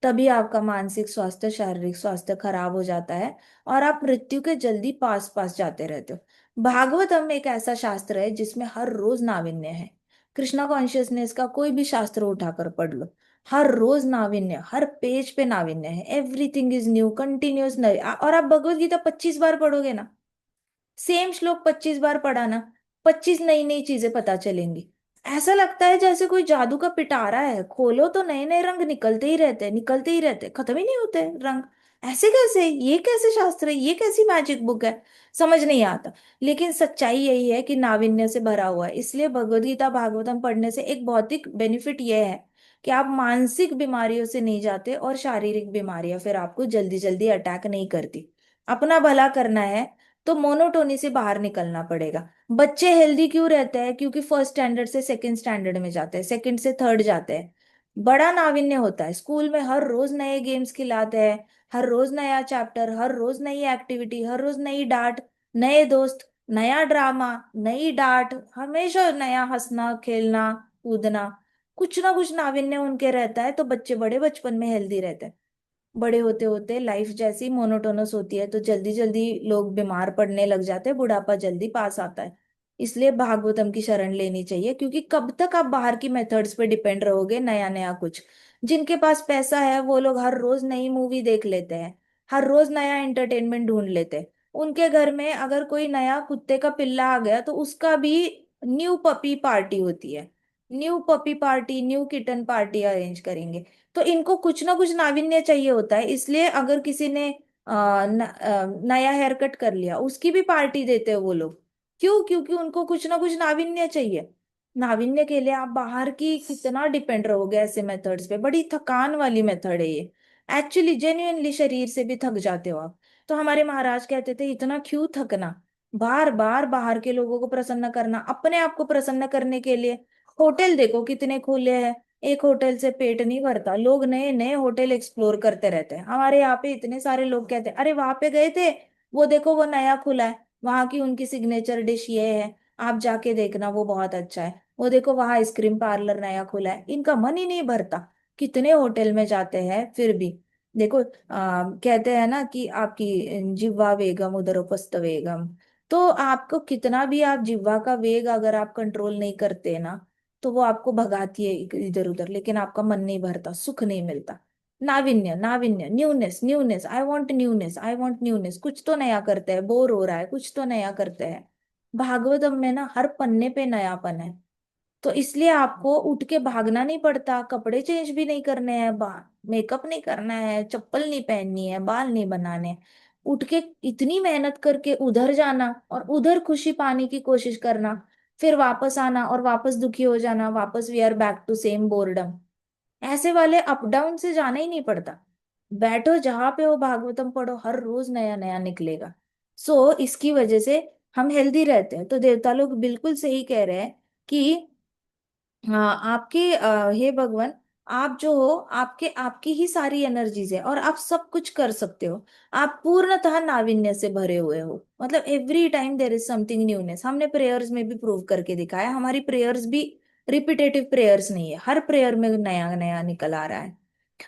तभी आपका मानसिक स्वास्थ्य शारीरिक स्वास्थ्य खराब हो जाता है, और आप मृत्यु के जल्दी पास पास जाते रहते हो। भागवतम एक ऐसा शास्त्र है जिसमें हर रोज नाविन्य है। कृष्णा कॉन्शियसनेस का कोई भी शास्त्र उठाकर पढ़ लो, हर रोज नाविन्य, हर पेज पे नाविन्य है, एवरीथिंग इज न्यू, कंटिन्यूस नई। और आप भगवत गीता 25 बार पढ़ोगे ना, सेम श्लोक 25 बार पढ़ा ना, 25 नई नई चीजें पता चलेंगी। ऐसा लगता है जैसे कोई जादू का पिटारा है, खोलो तो नए नए रंग निकलते ही रहते हैं, निकलते ही रहते हैं, खत्म ही नहीं होते रंग। ऐसे कैसे, ये कैसे शास्त्र है, ये कैसी मैजिक बुक है, समझ नहीं आता। लेकिन सच्चाई यही है कि नाविन्य से भरा हुआ है। इसलिए भगवद गीता भागवतम पढ़ने से एक भौतिक बेनिफिट यह है कि आप मानसिक बीमारियों से नहीं जाते, और शारीरिक बीमारियां फिर आपको जल्दी जल्दी अटैक नहीं करती। अपना भला करना है तो मोनोटोनी से बाहर निकलना पड़ेगा। बच्चे हेल्दी क्यों रहते हैं? क्योंकि फर्स्ट स्टैंडर्ड से सेकंड स्टैंडर्ड में जाते हैं, सेकंड से थर्ड जाते हैं, बड़ा नाविन्य होता है, स्कूल में हर रोज नए गेम्स खिलाते हैं, हर रोज नया चैप्टर, हर रोज नई एक्टिविटी, हर रोज नई डांट, नए दोस्त, नया ड्रामा, नई डांट, हमेशा नया हंसना खेलना कूदना, कुछ ना कुछ नाविन्य उनके रहता है, तो बच्चे बड़े बचपन में हेल्दी रहते हैं। बड़े होते होते लाइफ जैसी मोनोटोनस होती है, तो जल्दी जल्दी लोग बीमार पड़ने लग जाते हैं, बुढ़ापा जल्दी पास आता है। इसलिए भागवतम की शरण लेनी चाहिए, क्योंकि कब तक आप बाहर की मेथड्स पे डिपेंड रहोगे, नया नया कुछ। जिनके पास पैसा है वो लोग हर रोज नई मूवी देख लेते हैं, हर रोज नया एंटरटेनमेंट ढूंढ लेते हैं। उनके घर में अगर कोई नया कुत्ते का पिल्ला आ गया तो उसका भी न्यू पपी पार्टी होती है, new puppy party, new kitten party arrange करेंगे। तो इनको कुछ ना कुछ नाविन्य चाहिए होता है। इसलिए अगर किसी ने नया हेयर कट कर लिया, उसकी भी पार्टी देते हैं वो लोग। क्यों? क्योंकि उनको कुछ ना कुछ नाविन्य चाहिए। नाविन्य के लिए आप बाहर की कितना डिपेंड रहोगे ऐसे मेथड्स पे, बड़ी थकान वाली मेथड है ये। एक्चुअली जेन्युइनली शरीर से भी थक जाते हो आप। तो हमारे महाराज कहते थे इतना क्यों थकना, बार बार बाहर के लोगों को प्रसन्न करना, अपने आप को प्रसन्न करने के लिए। होटल देखो कितने खुले हैं, एक होटल से पेट नहीं भरता, लोग नए नए होटल एक्सप्लोर करते रहते हैं। हमारे यहाँ पे इतने सारे लोग कहते हैं अरे वहां पे गए थे, वो देखो वो नया खुला है, वहां की उनकी सिग्नेचर डिश ये है, आप जाके देखना वो बहुत अच्छा है। वो देखो वहां आइसक्रीम पार्लर नया खुला है, इनका मन ही नहीं भरता। कितने होटल में जाते हैं फिर भी। देखो कहते हैं ना कि आपकी जिह्वा वेगम उधर उपस्थ वेगम। तो आपको कितना भी आप जिह्वा का वेग अगर आप कंट्रोल नहीं करते ना, तो वो आपको भगाती है इधर उधर, लेकिन आपका मन नहीं भरता, सुख नहीं मिलता। नाविन्य नाविन्य, newness newness, I want newness, I want newness, कुछ तो नया करते हैं, बोर हो रहा है कुछ तो नया करते हैं। भागवतम में ना हर पन्ने पे नयापन है। तो इसलिए आपको उठ के भागना नहीं पड़ता, कपड़े चेंज भी नहीं करने हैं, मेकअप नहीं करना है, चप्पल नहीं पहननी है, बाल नहीं बनाने हैं। उठ के इतनी मेहनत करके उधर जाना और उधर खुशी पाने की कोशिश करना, फिर वापस आना और वापस दुखी हो जाना, वापस we are back to same boredom. ऐसे वाले अप डाउन से जाना ही नहीं पड़ता। बैठो जहां पे हो, भागवतम पढ़ो, हर रोज नया नया निकलेगा। इसकी वजह से हम हेल्दी रहते हैं। तो देवता लोग बिल्कुल सही कह रहे हैं कि हाँ, आपके हे भगवान, आप जो हो, आपके आपकी ही सारी एनर्जीज है और आप सब कुछ कर सकते हो। आप पूर्णतः नाविन्य से भरे हुए हो, मतलब every time there is something newness. हमने प्रेयर्स में भी प्रूव करके दिखाया, हमारी प्रेयर्स भी रिपीटेटिव प्रेयर्स नहीं है, हर प्रेयर में नया नया निकल आ रहा है।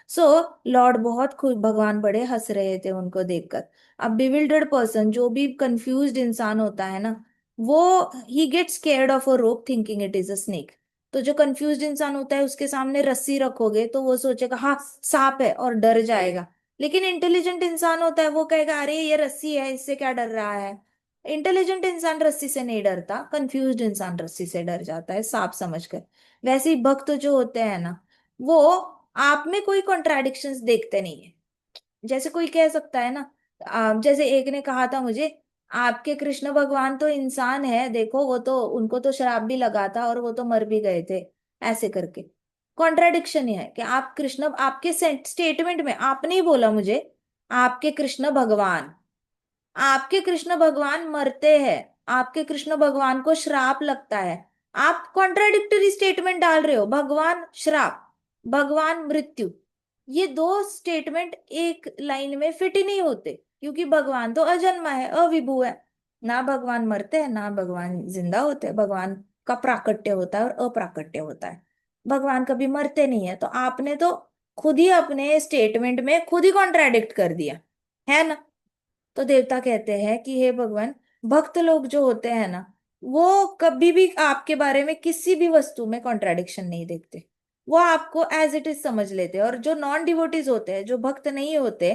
सो लॉर्ड बहुत खुश, भगवान बड़े हंस रहे थे उनको देखकर। अब बिविल्डर्ड पर्सन, जो भी कंफ्यूज्ड इंसान होता है ना, वो ही gets scared of a rope thinking it is a snake. तो जो कंफ्यूज्ड इंसान होता है, उसके सामने रस्सी रखोगे तो वो सोचेगा हाँ सांप है और डर जाएगा। लेकिन इंटेलिजेंट इंसान होता है, वो कहेगा अरे ये रस्सी है, इससे क्या डर रहा है। इंटेलिजेंट इंसान रस्सी से नहीं डरता, कंफ्यूज्ड इंसान रस्सी से डर जाता है सांप समझकर। वैसे ही भक्त जो होते हैं ना, वो आप में कोई कॉन्ट्राडिक्शंस देखते नहीं है। जैसे कोई कह सकता है ना, जैसे एक ने कहा था मुझे, आपके कृष्ण भगवान तो इंसान है, देखो वो तो, उनको तो शराब भी लगा था और वो तो मर भी गए थे, ऐसे करके। कॉन्ट्राडिक्शन ही है कि आप कृष्ण, आपके स्टेटमेंट में आपने ही बोला मुझे, आपके कृष्ण भगवान, आपके कृष्ण भगवान मरते हैं, आपके कृष्ण भगवान को श्राप लगता है। आप कॉन्ट्राडिक्टरी स्टेटमेंट डाल रहे हो, भगवान श्राप, भगवान मृत्यु। ये दो स्टेटमेंट एक लाइन में फिट ही नहीं होते, क्योंकि भगवान तो अजन्मा है, अविभू है। ना भगवान मरते हैं ना भगवान जिंदा होते हैं, भगवान का प्राकट्य होता है और अप्राकट्य होता है। भगवान कभी मरते नहीं है। तो आपने तो खुद ही अपने स्टेटमेंट में खुद ही कॉन्ट्राडिक्ट कर दिया, है ना। तो देवता कहते हैं कि हे भगवान, भक्त लोग जो होते हैं ना, वो कभी भी आपके बारे में किसी भी वस्तु में कॉन्ट्राडिक्शन नहीं देखते। वो आपको एज इट इज समझ लेते हैं। और जो नॉन डिवोटीज होते हैं, जो भक्त नहीं होते,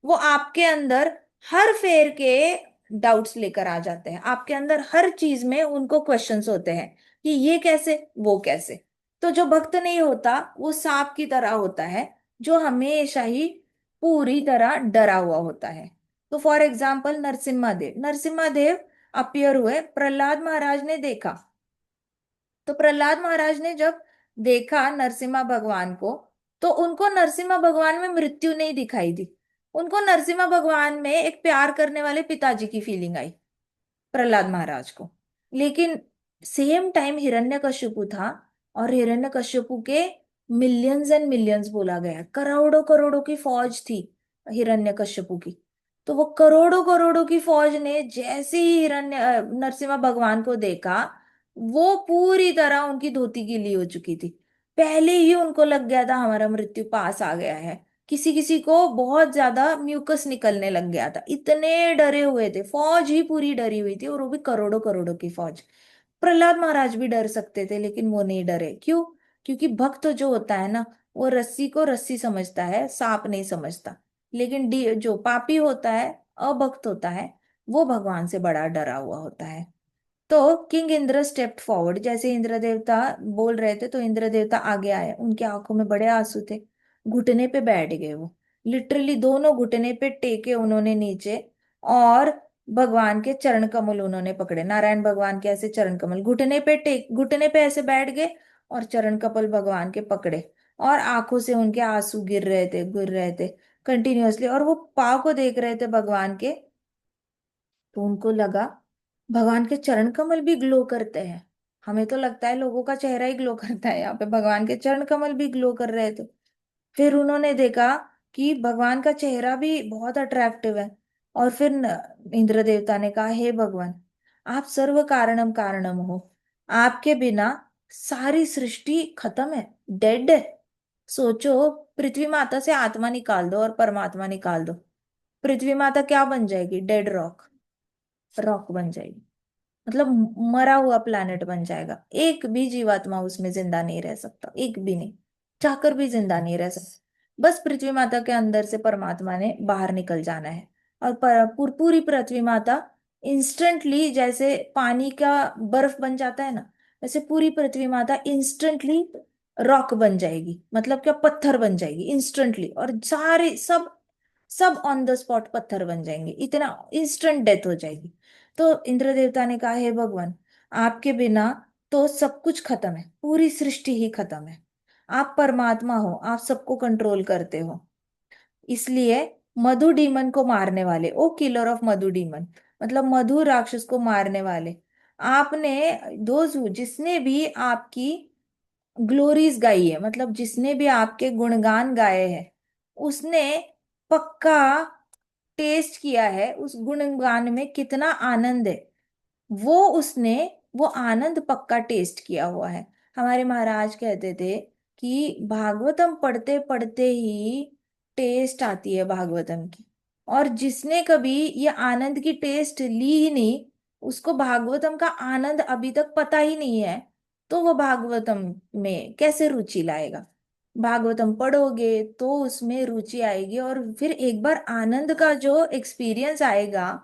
वो आपके अंदर हर फेर के डाउट्स लेकर आ जाते हैं। आपके अंदर हर चीज में उनको क्वेश्चंस होते हैं कि ये कैसे, वो कैसे। तो जो भक्त नहीं होता, वो सांप की तरह होता है, जो हमेशा ही पूरी तरह डरा हुआ होता है। तो for example Narasimha Dev, Narasimha Dev appear हुए, प्रहलाद महाराज ने देखा। तो प्रहलाद महाराज ने जब देखा नरसिम्हा भगवान को, तो उनको नरसिम्हा भगवान में मृत्यु नहीं दिखाई दी। उनको नरसिम्हा भगवान में एक प्यार करने वाले पिताजी की फीलिंग आई, प्रहलाद महाराज को। लेकिन सेम टाइम हिरण्यकश्यपु था, और हिरण्यकश्यपु के मिलियंस एंड मिलियंस, बोला गया है करोड़ों करोड़ों की फौज थी हिरण्यकश्यपु की। तो वो करोड़ों करोड़ों की फौज ने जैसे ही नरसिम्हा भगवान को देखा, वो पूरी तरह उनकी धोती गीली हो चुकी थी। पहले ही उनको लग गया था हमारा मृत्यु पास आ गया है। किसी किसी को बहुत ज्यादा म्यूकस निकलने लग गया था, इतने डरे हुए थे, फौज ही पूरी डरी हुई थी, और वो भी करोड़ों करोड़ों की फौज। प्रहलाद महाराज भी डर सकते थे, लेकिन वो नहीं डरे। क्यों? क्योंकि भक्त जो होता है ना, वो रस्सी को रस्सी समझता है, सांप नहीं समझता। लेकिन जो पापी होता है, अभक्त होता है, वो भगवान से बड़ा डरा हुआ होता है। तो किंग इंद्र स्टेप्ड फॉरवर्ड, जैसे इंद्र देवता बोल रहे थे, तो इंद्र देवता आगे आए, उनके आंखों में बड़े आंसू थे। घुटने पे बैठ गए वो, लिटरली दोनों घुटने पे टेके उन्होंने नीचे, और भगवान के चरण कमल उन्होंने पकड़े, नारायण भगवान के ऐसे चरण कमल, घुटने पे टेक, घुटने पे ऐसे बैठ गए, और चरण कमल भगवान के पकड़े। और आंखों से उनके आंसू गिर रहे थे कंटिन्यूअसली, और वो पाव को देख रहे थे भगवान के। तो उनको लगा भगवान के चरण कमल भी ग्लो करते हैं। हमें तो लगता है लोगों का चेहरा ही ग्लो करता है, यहाँ पे भगवान के चरण कमल भी ग्लो कर रहे थे। फिर उन्होंने देखा कि भगवान का चेहरा भी बहुत अट्रैक्टिव है। और फिर इंद्र देवता ने कहा हे भगवान, आप सर्व कारणम कारणम हो, आपके बिना सारी सृष्टि खत्म है, डेड है। सोचो, पृथ्वी माता से आत्मा निकाल दो और परमात्मा निकाल दो, पृथ्वी माता क्या बन जाएगी? डेड रॉक, रॉक बन जाएगी। मतलब मरा हुआ प्लैनेट बन जाएगा, एक भी जीवात्मा उसमें जिंदा नहीं रह सकता, एक भी नहीं, चाहकर भी जिंदा नहीं रह सकता। बस पृथ्वी माता के अंदर से परमात्मा ने बाहर निकल जाना है, और पूरी पृथ्वी माता इंस्टेंटली, जैसे पानी का बर्फ बन जाता है ना, वैसे पूरी पृथ्वी माता इंस्टेंटली रॉक बन जाएगी। मतलब क्या? पत्थर बन जाएगी इंस्टेंटली, और सारे सब सब ऑन द स्पॉट पत्थर बन जाएंगे, इतना इंस्टेंट डेथ हो जाएगी। तो इंद्र देवता ने कहा, हे भगवान, आपके बिना तो सब कुछ खत्म है, पूरी सृष्टि ही खत्म है। आप परमात्मा हो, आप सबको कंट्रोल करते हो। इसलिए मधु डीमन को मारने वाले, ओ किलर ऑफ मधु डीमन, मतलब मधु राक्षस को मारने वाले, आपने जिसने भी आपकी ग्लोरीज गाई है, मतलब जिसने भी आपके गुणगान गाए हैं, उसने पक्का टेस्ट किया है उस गुणगान में कितना आनंद है। वो उसने वो आनंद पक्का टेस्ट किया हुआ है। हमारे महाराज कहते थे कि भागवतम पढ़ते पढ़ते ही टेस्ट आती है भागवतम की, और जिसने कभी ये आनंद की टेस्ट ली ही नहीं, उसको भागवतम का आनंद अभी तक पता ही नहीं है, तो वो भागवतम में कैसे रुचि लाएगा? भागवतम पढ़ोगे तो उसमें रुचि आएगी, और फिर एक बार आनंद का जो एक्सपीरियंस आएगा,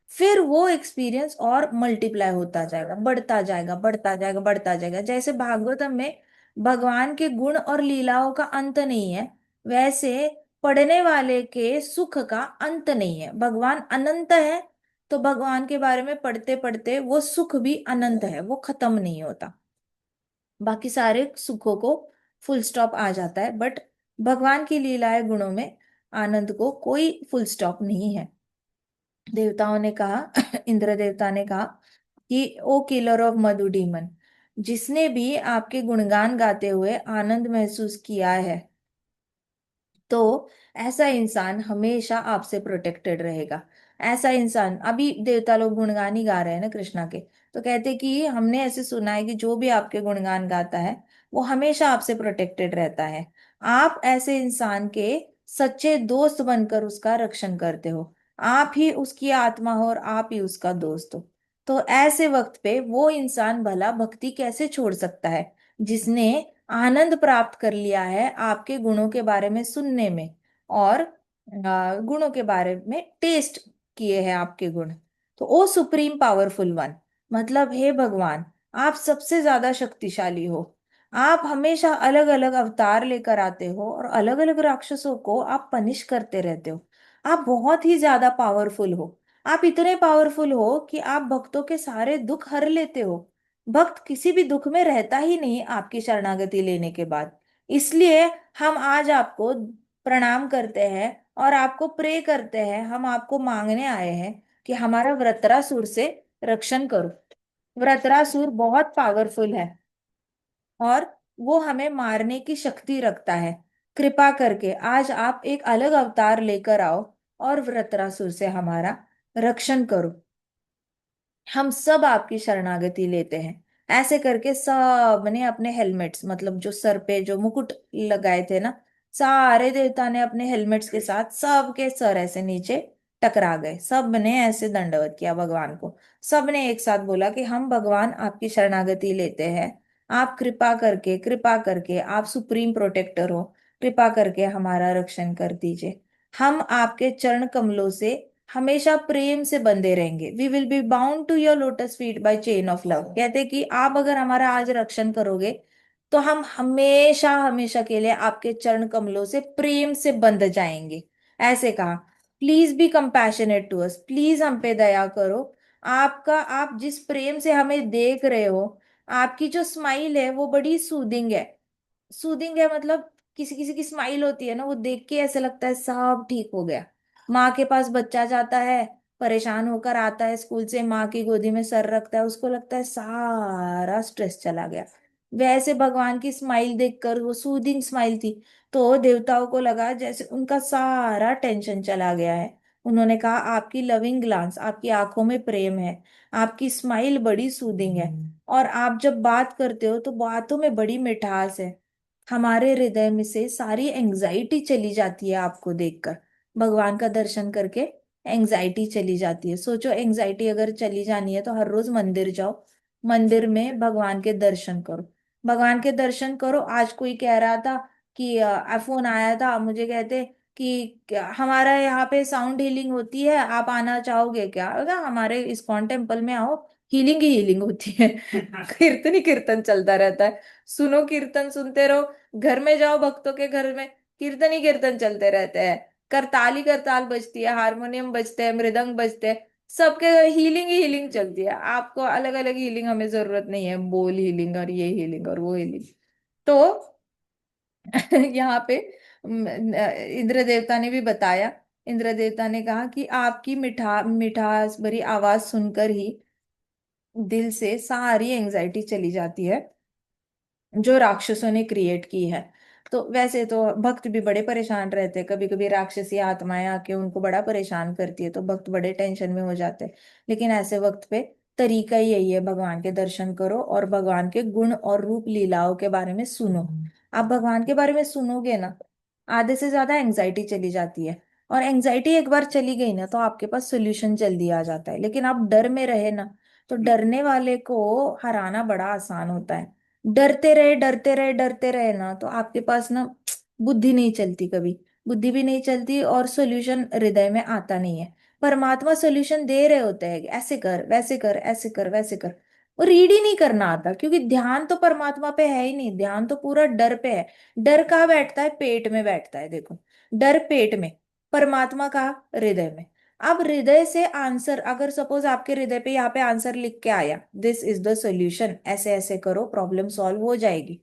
फिर वो एक्सपीरियंस और मल्टीप्लाई होता जाएगा, बढ़ता जाएगा, बढ़ता जाएगा, बढ़ता जाएगा। जैसे भागवतम में भगवान के गुण और लीलाओं का अंत नहीं है, वैसे पढ़ने वाले के सुख का अंत नहीं है। भगवान अनंत है, तो भगवान के बारे में पढ़ते पढ़ते वो सुख भी अनंत है, वो खत्म नहीं होता। बाकी सारे सुखों को फुल स्टॉप आ जाता है, बट भगवान की लीलाएं गुणों में आनंद को कोई फुल स्टॉप नहीं है। देवताओं ने कहा इंद्र देवता ने कहा कि ओ किलर ऑफ मधु डीमन, जिसने भी आपके गुणगान गाते हुए आनंद महसूस किया है, तो ऐसा इंसान हमेशा आपसे प्रोटेक्टेड रहेगा। ऐसा इंसान, अभी देवता लोग गुणगान ही गा रहे हैं ना कृष्णा के, तो कहते कि हमने ऐसे सुना है कि जो भी आपके गुणगान गाता है वो हमेशा आपसे प्रोटेक्टेड रहता है। आप ऐसे इंसान के सच्चे दोस्त बनकर उसका रक्षण करते हो। आप ही उसकी आत्मा हो और आप ही उसका दोस्त हो। तो ऐसे वक्त पे वो इंसान भला भक्ति कैसे छोड़ सकता है, जिसने आनंद प्राप्त कर लिया है आपके गुणों के बारे में सुनने में, और गुणों के बारे में टेस्ट किए हैं आपके गुण। तो ओ सुप्रीम पावरफुल वन, मतलब हे भगवान, आप सबसे ज्यादा शक्तिशाली हो। आप हमेशा अलग अलग अवतार लेकर आते हो और अलग अलग राक्षसों को आप पनिश करते रहते हो। आप बहुत ही ज्यादा पावरफुल हो। आप इतने पावरफुल हो कि आप भक्तों के सारे दुख हर लेते हो। भक्त किसी भी दुख में रहता ही नहीं आपकी शरणागति लेने के बाद। इसलिए हम आज आपको प्रणाम करते हैं और आपको प्रे करते हैं, हम आपको मांगने आए हैं कि हमारा वृत्रासुर से रक्षण करो। वृत्रासुर बहुत पावरफुल है, और वो हमें मारने की शक्ति रखता है। कृपा करके आज आप एक अलग अवतार लेकर आओ और वृत्रासुर से हमारा रक्षण करो। हम सब आपकी शरणागति लेते हैं। ऐसे करके सब ने अपने हेलमेट्स, मतलब जो सर पे जो मुकुट लगाए थे ना, सारे देवता ने अपने हेलमेट्स के साथ सबके सर ऐसे नीचे टकरा गए। सब ने ऐसे दंडवत किया भगवान को। सब ने एक साथ बोला कि हम भगवान आपकी शरणागति लेते हैं। आप कृपा करके आप सुप्रीम प्रोटेक्टर हो, कृपा करके हमारा रक्षण कर दीजिए। हम आपके चरण कमलों से हमेशा प्रेम से बंधे रहेंगे। We will be bound to your lotus feet by chain of love. कहते कि आप अगर हमारा आज रक्षण करोगे, तो हम हमेशा हमेशा के लिए आपके चरण कमलों से प्रेम से बंध जाएंगे। ऐसे कहा। Please be compassionate to us, please हम पे दया करो। आपका, आप जिस प्रेम से हमें देख रहे हो, आपकी जो स्माइल है वो बड़ी सूदिंग है। सूदिंग है मतलब, किसी किसी की स्माइल होती है ना, वो देख के ऐसे लगता है सब ठीक हो गया। माँ के पास बच्चा जाता है, परेशान होकर आता है स्कूल से, माँ की गोदी में सर रखता है, उसको लगता है सारा स्ट्रेस चला गया। वैसे भगवान की स्माइल देखकर, वो सूदिंग स्माइल थी, तो देवताओं को लगा जैसे उनका सारा टेंशन चला गया है। उन्होंने कहा आपकी लविंग ग्लांस, आपकी आंखों में प्रेम है, आपकी स्माइल बड़ी सूदिंग है, और आप जब बात करते हो तो बातों में बड़ी मिठास है। हमारे हृदय में से सारी एंजाइटी चली जाती है आपको देखकर। भगवान का दर्शन करके एंजाइटी चली जाती है। सोचो, एंजाइटी अगर चली जानी है तो हर रोज मंदिर जाओ, मंदिर में भगवान के दर्शन करो, भगवान के दर्शन करो। आज कोई कह रहा था कि फोन आया था, मुझे कहते कि हमारा यहाँ पे साउंड हीलिंग होती है, आप आना चाहोगे क्या? अगर हमारे इस्कॉन टेम्पल में आओ, हीलिंग ही हीलिंग होती है। कीर्तन ही कीर्तन चलता रहता है। सुनो, कीर्तन सुनते रहो, घर में जाओ भक्तों के घर में, कीर्तन ही कीर्तन चलते रहते हैं। करताल ही करताल बजती है, हारमोनियम बजते हैं, मृदंग बजते हैं, सबके हीलिंग ही हीलिंग चलती है। आपको अलग अलग हीलिंग हमें जरूरत नहीं है, बोल हीलिंग और ये हीलिंग और वो हीलिंग। तो यहाँ पे इंद्र देवता ने भी बताया। इंद्र देवता ने कहा कि आपकी मिठास भरी आवाज सुनकर ही दिल से सारी एंजाइटी चली जाती है जो राक्षसों ने क्रिएट की है। तो वैसे तो भक्त भी बड़े परेशान रहते हैं, कभी कभी राक्षसी आत्माएं आके उनको बड़ा परेशान करती है तो भक्त बड़े टेंशन में हो जाते हैं। लेकिन ऐसे वक्त पे तरीका ही यही है, भगवान के दर्शन करो और भगवान के गुण और रूप लीलाओं के बारे में सुनो। आप भगवान के बारे में सुनोगे ना, आधे से ज्यादा एंजाइटी चली जाती है। और एंजाइटी एक बार चली गई ना तो आपके पास सोल्यूशन जल्दी आ जाता है। लेकिन आप डर में रहे ना, तो डरने वाले को हराना बड़ा आसान होता है। डरते रहे डरते रहे डरते रहे ना तो आपके पास ना बुद्धि नहीं चलती कभी, बुद्धि भी नहीं चलती और सोल्यूशन हृदय में आता नहीं है। परमात्मा सोल्यूशन दे रहे होते हैं, ऐसे कर वैसे कर ऐसे कर वैसे कर। वो रीड ही नहीं करना आता, क्योंकि ध्यान तो परमात्मा पे है ही नहीं, ध्यान तो पूरा डर पे है। डर कहाँ बैठता है? पेट में बैठता है, देखो। डर पेट में, परमात्मा कहाँ? हृदय में। अब हृदय से आंसर, अगर सपोज आपके हृदय पे यहाँ पे आंसर लिख के आया, दिस इज द सॉल्यूशन, ऐसे ऐसे करो प्रॉब्लम सॉल्व हो जाएगी।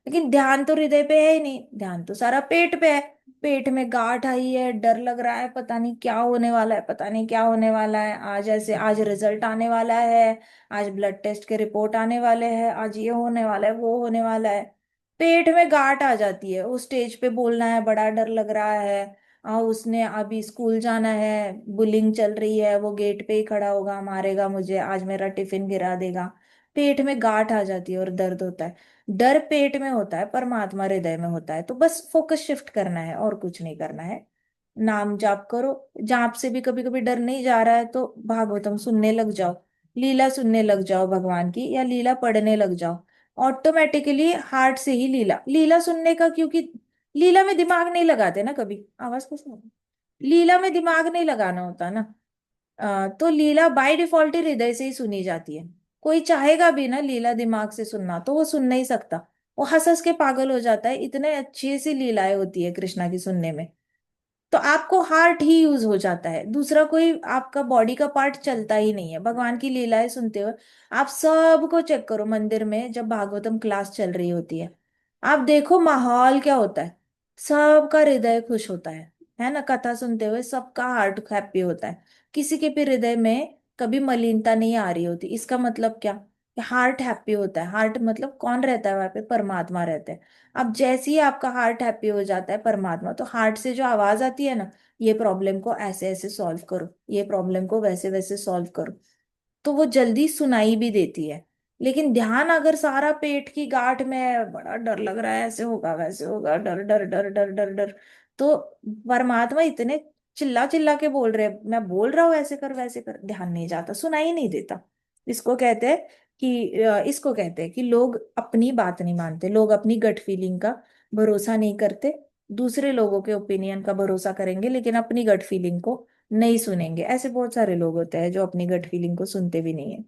लेकिन ध्यान तो हृदय पे है ही नहीं, ध्यान तो सारा पेट पे है। पेट में गांठ आई है, डर लग रहा है, पता नहीं क्या होने वाला है, पता नहीं क्या होने वाला है, आज ऐसे, आज रिजल्ट आने वाला है, आज ब्लड टेस्ट के रिपोर्ट आने वाले हैं, आज ये होने वाला है, वो होने वाला है। पेट में गांठ आ जाती है, उस स्टेज पे बोलना है, बड़ा डर लग रहा है। उसने अभी स्कूल जाना है, बुलिंग चल रही है, वो गेट पे ही खड़ा होगा, मारेगा मुझे, आज मेरा टिफिन गिरा देगा। पेट में गांठ आ जाती है और दर्द होता है। डर पेट में होता है, परमात्मा हृदय में होता है। तो बस फोकस शिफ्ट करना है और कुछ नहीं करना है। नाम जाप करो। जाप से भी कभी कभी डर नहीं जा रहा है तो भागवतम सुनने लग जाओ, लीला सुनने लग जाओ भगवान की, या लीला पढ़ने लग जाओ। ऑटोमेटिकली हार्ट से ही लीला, लीला सुनने का, क्योंकि लीला में दिमाग नहीं लगाते ना कभी। आवाज को सुनो, लीला में दिमाग नहीं लगाना होता ना। तो लीला बाय डिफॉल्ट ही हृदय से ही सुनी जाती है। कोई चाहेगा भी ना लीला दिमाग से सुनना तो वो सुन नहीं सकता, वो हंस हंस के पागल हो जाता है, इतने अच्छी सी लीलाएं होती है कृष्णा की सुनने में। तो आपको हार्ट ही यूज हो जाता है, दूसरा कोई आपका बॉडी का पार्ट चलता ही नहीं है भगवान की लीलाएं सुनते हुए। आप सबको चेक करो, मंदिर में जब भागवतम क्लास चल रही होती है, आप देखो माहौल क्या होता है। सबका हृदय खुश होता है ना? कथा सुनते हुए सबका हार्ट हैप्पी होता है। किसी के भी हृदय में कभी मलिनता नहीं आ रही होती। इसका मतलब क्या? हार्ट हैप्पी होता है। हार्ट मतलब कौन रहता है वहां पे? परमात्मा रहता है। अब जैसे ही आपका हार्ट हैप्पी हो जाता है परमात्मा, तो हार्ट से जो आवाज आती है ना, ये प्रॉब्लम को ऐसे ऐसे सॉल्व करो, ये प्रॉब्लम को वैसे वैसे सॉल्व करो, तो वो जल्दी सुनाई भी देती है। लेकिन ध्यान अगर सारा पेट की गांठ में है, बड़ा डर लग रहा है, ऐसे होगा वैसे होगा, डर डर डर डर डर डर, तो परमात्मा इतने चिल्ला चिल्ला के बोल रहे हैं, मैं बोल रहा हूँ ऐसे कर वैसे कर, ध्यान नहीं जाता, सुनाई नहीं देता। इसको कहते हैं इसको कहते हैं कि लोग अपनी बात नहीं मानते, लोग अपनी गट फीलिंग का भरोसा नहीं करते। दूसरे लोगों के ओपिनियन का भरोसा करेंगे लेकिन अपनी गट फीलिंग को नहीं सुनेंगे। ऐसे बहुत सारे लोग होते हैं जो अपनी गट फीलिंग को सुनते भी नहीं है।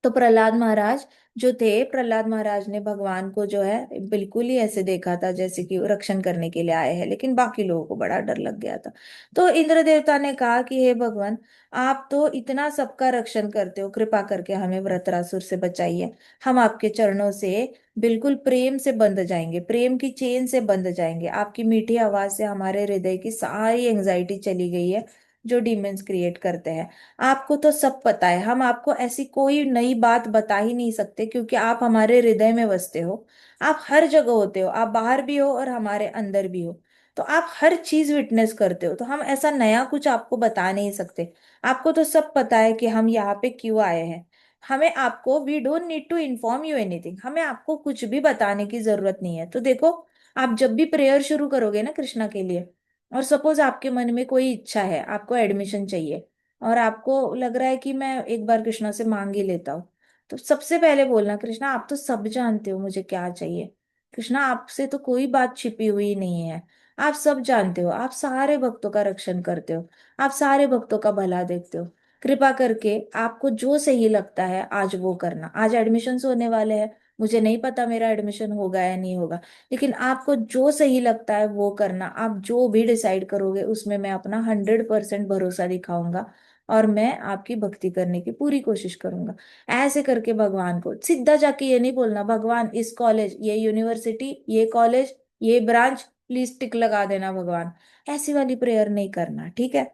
तो प्रहलाद महाराज जो थे, प्रहलाद महाराज ने भगवान को जो है बिल्कुल ही ऐसे देखा था जैसे कि वो रक्षण करने के लिए आए हैं, लेकिन बाकी लोगों को बड़ा डर लग गया था। तो इंद्र देवता ने कहा कि हे भगवान, आप तो इतना सबका रक्षण करते हो, कृपा करके हमें वृत्रासुर से बचाइए। हम आपके चरणों से बिल्कुल प्रेम से बंध जाएंगे, प्रेम की चेन से बंध जाएंगे। आपकी मीठी आवाज से हमारे हृदय की सारी एंजाइटी चली गई है जो डीमंस क्रिएट करते हैं। आपको तो सब पता है, हम आपको ऐसी कोई नई बात बता ही नहीं सकते, क्योंकि आप हमारे हृदय में बसते हो। आप हर जगह होते हो, आप बाहर भी हो और हमारे अंदर भी हो। तो आप हर चीज विटनेस करते हो, तो हम ऐसा नया कुछ आपको बता नहीं सकते। आपको तो सब पता है कि हम यहाँ पे क्यों आए हैं। हमें आपको, we don't need to inform you anything, हमें आपको कुछ भी बताने की जरूरत नहीं है। तो देखो, आप जब भी प्रेयर शुरू करोगे ना कृष्णा के लिए, और सपोज आपके मन में कोई इच्छा है, आपको एडमिशन चाहिए, और आपको लग रहा है कि मैं एक बार कृष्णा से मांग ही लेता हूँ, तो सबसे पहले बोलना, कृष्णा आप तो सब जानते हो मुझे क्या चाहिए। कृष्णा आपसे तो कोई बात छिपी हुई नहीं है, आप सब जानते हो, आप सारे भक्तों का रक्षण करते हो, आप सारे भक्तों का भला देखते हो। कृपा करके आपको जो सही लगता है आज वो करना। आज एडमिशन होने वाले हैं, मुझे नहीं पता मेरा एडमिशन होगा या नहीं होगा, लेकिन आपको जो सही लगता है वो करना। आप जो भी डिसाइड करोगे उसमें मैं अपना 100% भरोसा दिखाऊंगा, और मैं आपकी भक्ति करने की पूरी कोशिश करूंगा। ऐसे करके भगवान को सीधा जाके ये नहीं बोलना, भगवान इस कॉलेज, ये यूनिवर्सिटी, ये कॉलेज, ये ब्रांच प्लीज टिक लगा देना भगवान। ऐसी वाली प्रेयर नहीं करना, ठीक है।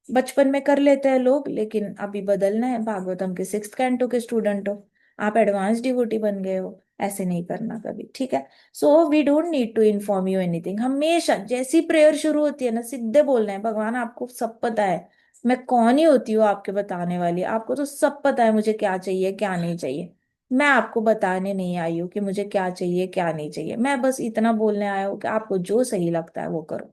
बचपन में कर लेते हैं लोग, लेकिन अभी बदलना है, भागवतम के 6th कैंटो के स्टूडेंट हो, आप एडवांस डिवोटी बन गए हो, ऐसे नहीं करना कभी, ठीक है। So we don't need to inform you anything. हमेशा जैसी प्रेयर शुरू होती है ना, सीधे बोलना है, भगवान आपको सब पता है, मैं कौन ही होती हूँ आपके बताने वाली, आपको तो सब पता है मुझे क्या चाहिए क्या नहीं चाहिए। मैं आपको बताने नहीं आई हूँ कि मुझे क्या चाहिए क्या नहीं चाहिए, मैं बस इतना बोलने आया हूँ कि आपको जो सही लगता है वो करो।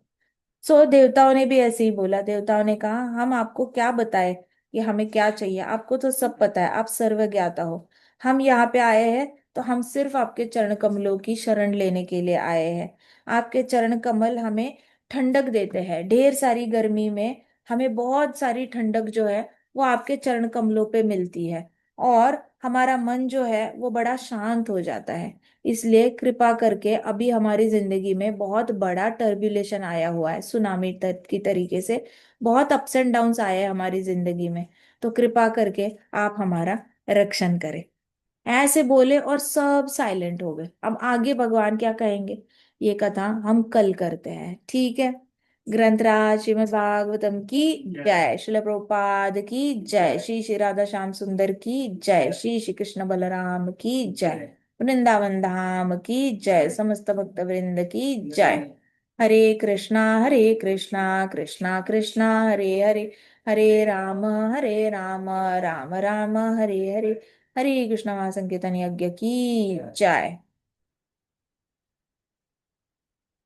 सो देवताओं ने भी ऐसे ही बोला, देवताओं ने कहा हम आपको क्या बताए कि हमें क्या चाहिए, आपको तो सब पता है, आप सर्वज्ञाता हो। हम यहाँ पे आए हैं तो हम सिर्फ आपके चरण कमलों की शरण लेने के लिए आए हैं। आपके चरण कमल हमें ठंडक देते हैं, ढेर सारी गर्मी में हमें बहुत सारी ठंडक जो है वो आपके चरण कमलों पे मिलती है, और हमारा मन जो है वो बड़ा शांत हो जाता है। इसलिए कृपा करके, अभी हमारी जिंदगी में बहुत बड़ा टर्ब्यूलेशन आया हुआ है, सुनामी की तरीके से बहुत अप्स एंड डाउन्स आए हैं हमारी जिंदगी में, तो कृपा करके आप हमारा रक्षण करें। ऐसे बोले और सब साइलेंट हो गए। अब आगे भगवान क्या कहेंगे ये कथा हम कल करते हैं, ठीक है। ग्रंथराज श्रीमद् भागवतम की जय, श्रील प्रभुपाद की जय, श्री श्री राधा श्याम सुंदर की जय, श्री श्री कृष्ण बलराम की जय, वृंदावन धाम की जय, समस्त भक्त वृंद की जय। हरे कृष्णा कृष्णा कृष्णा हरे हरे, हरे राम राम राम हरे हरे, हरे कृष्ण महासंकीर्तन यज्ञ की जय।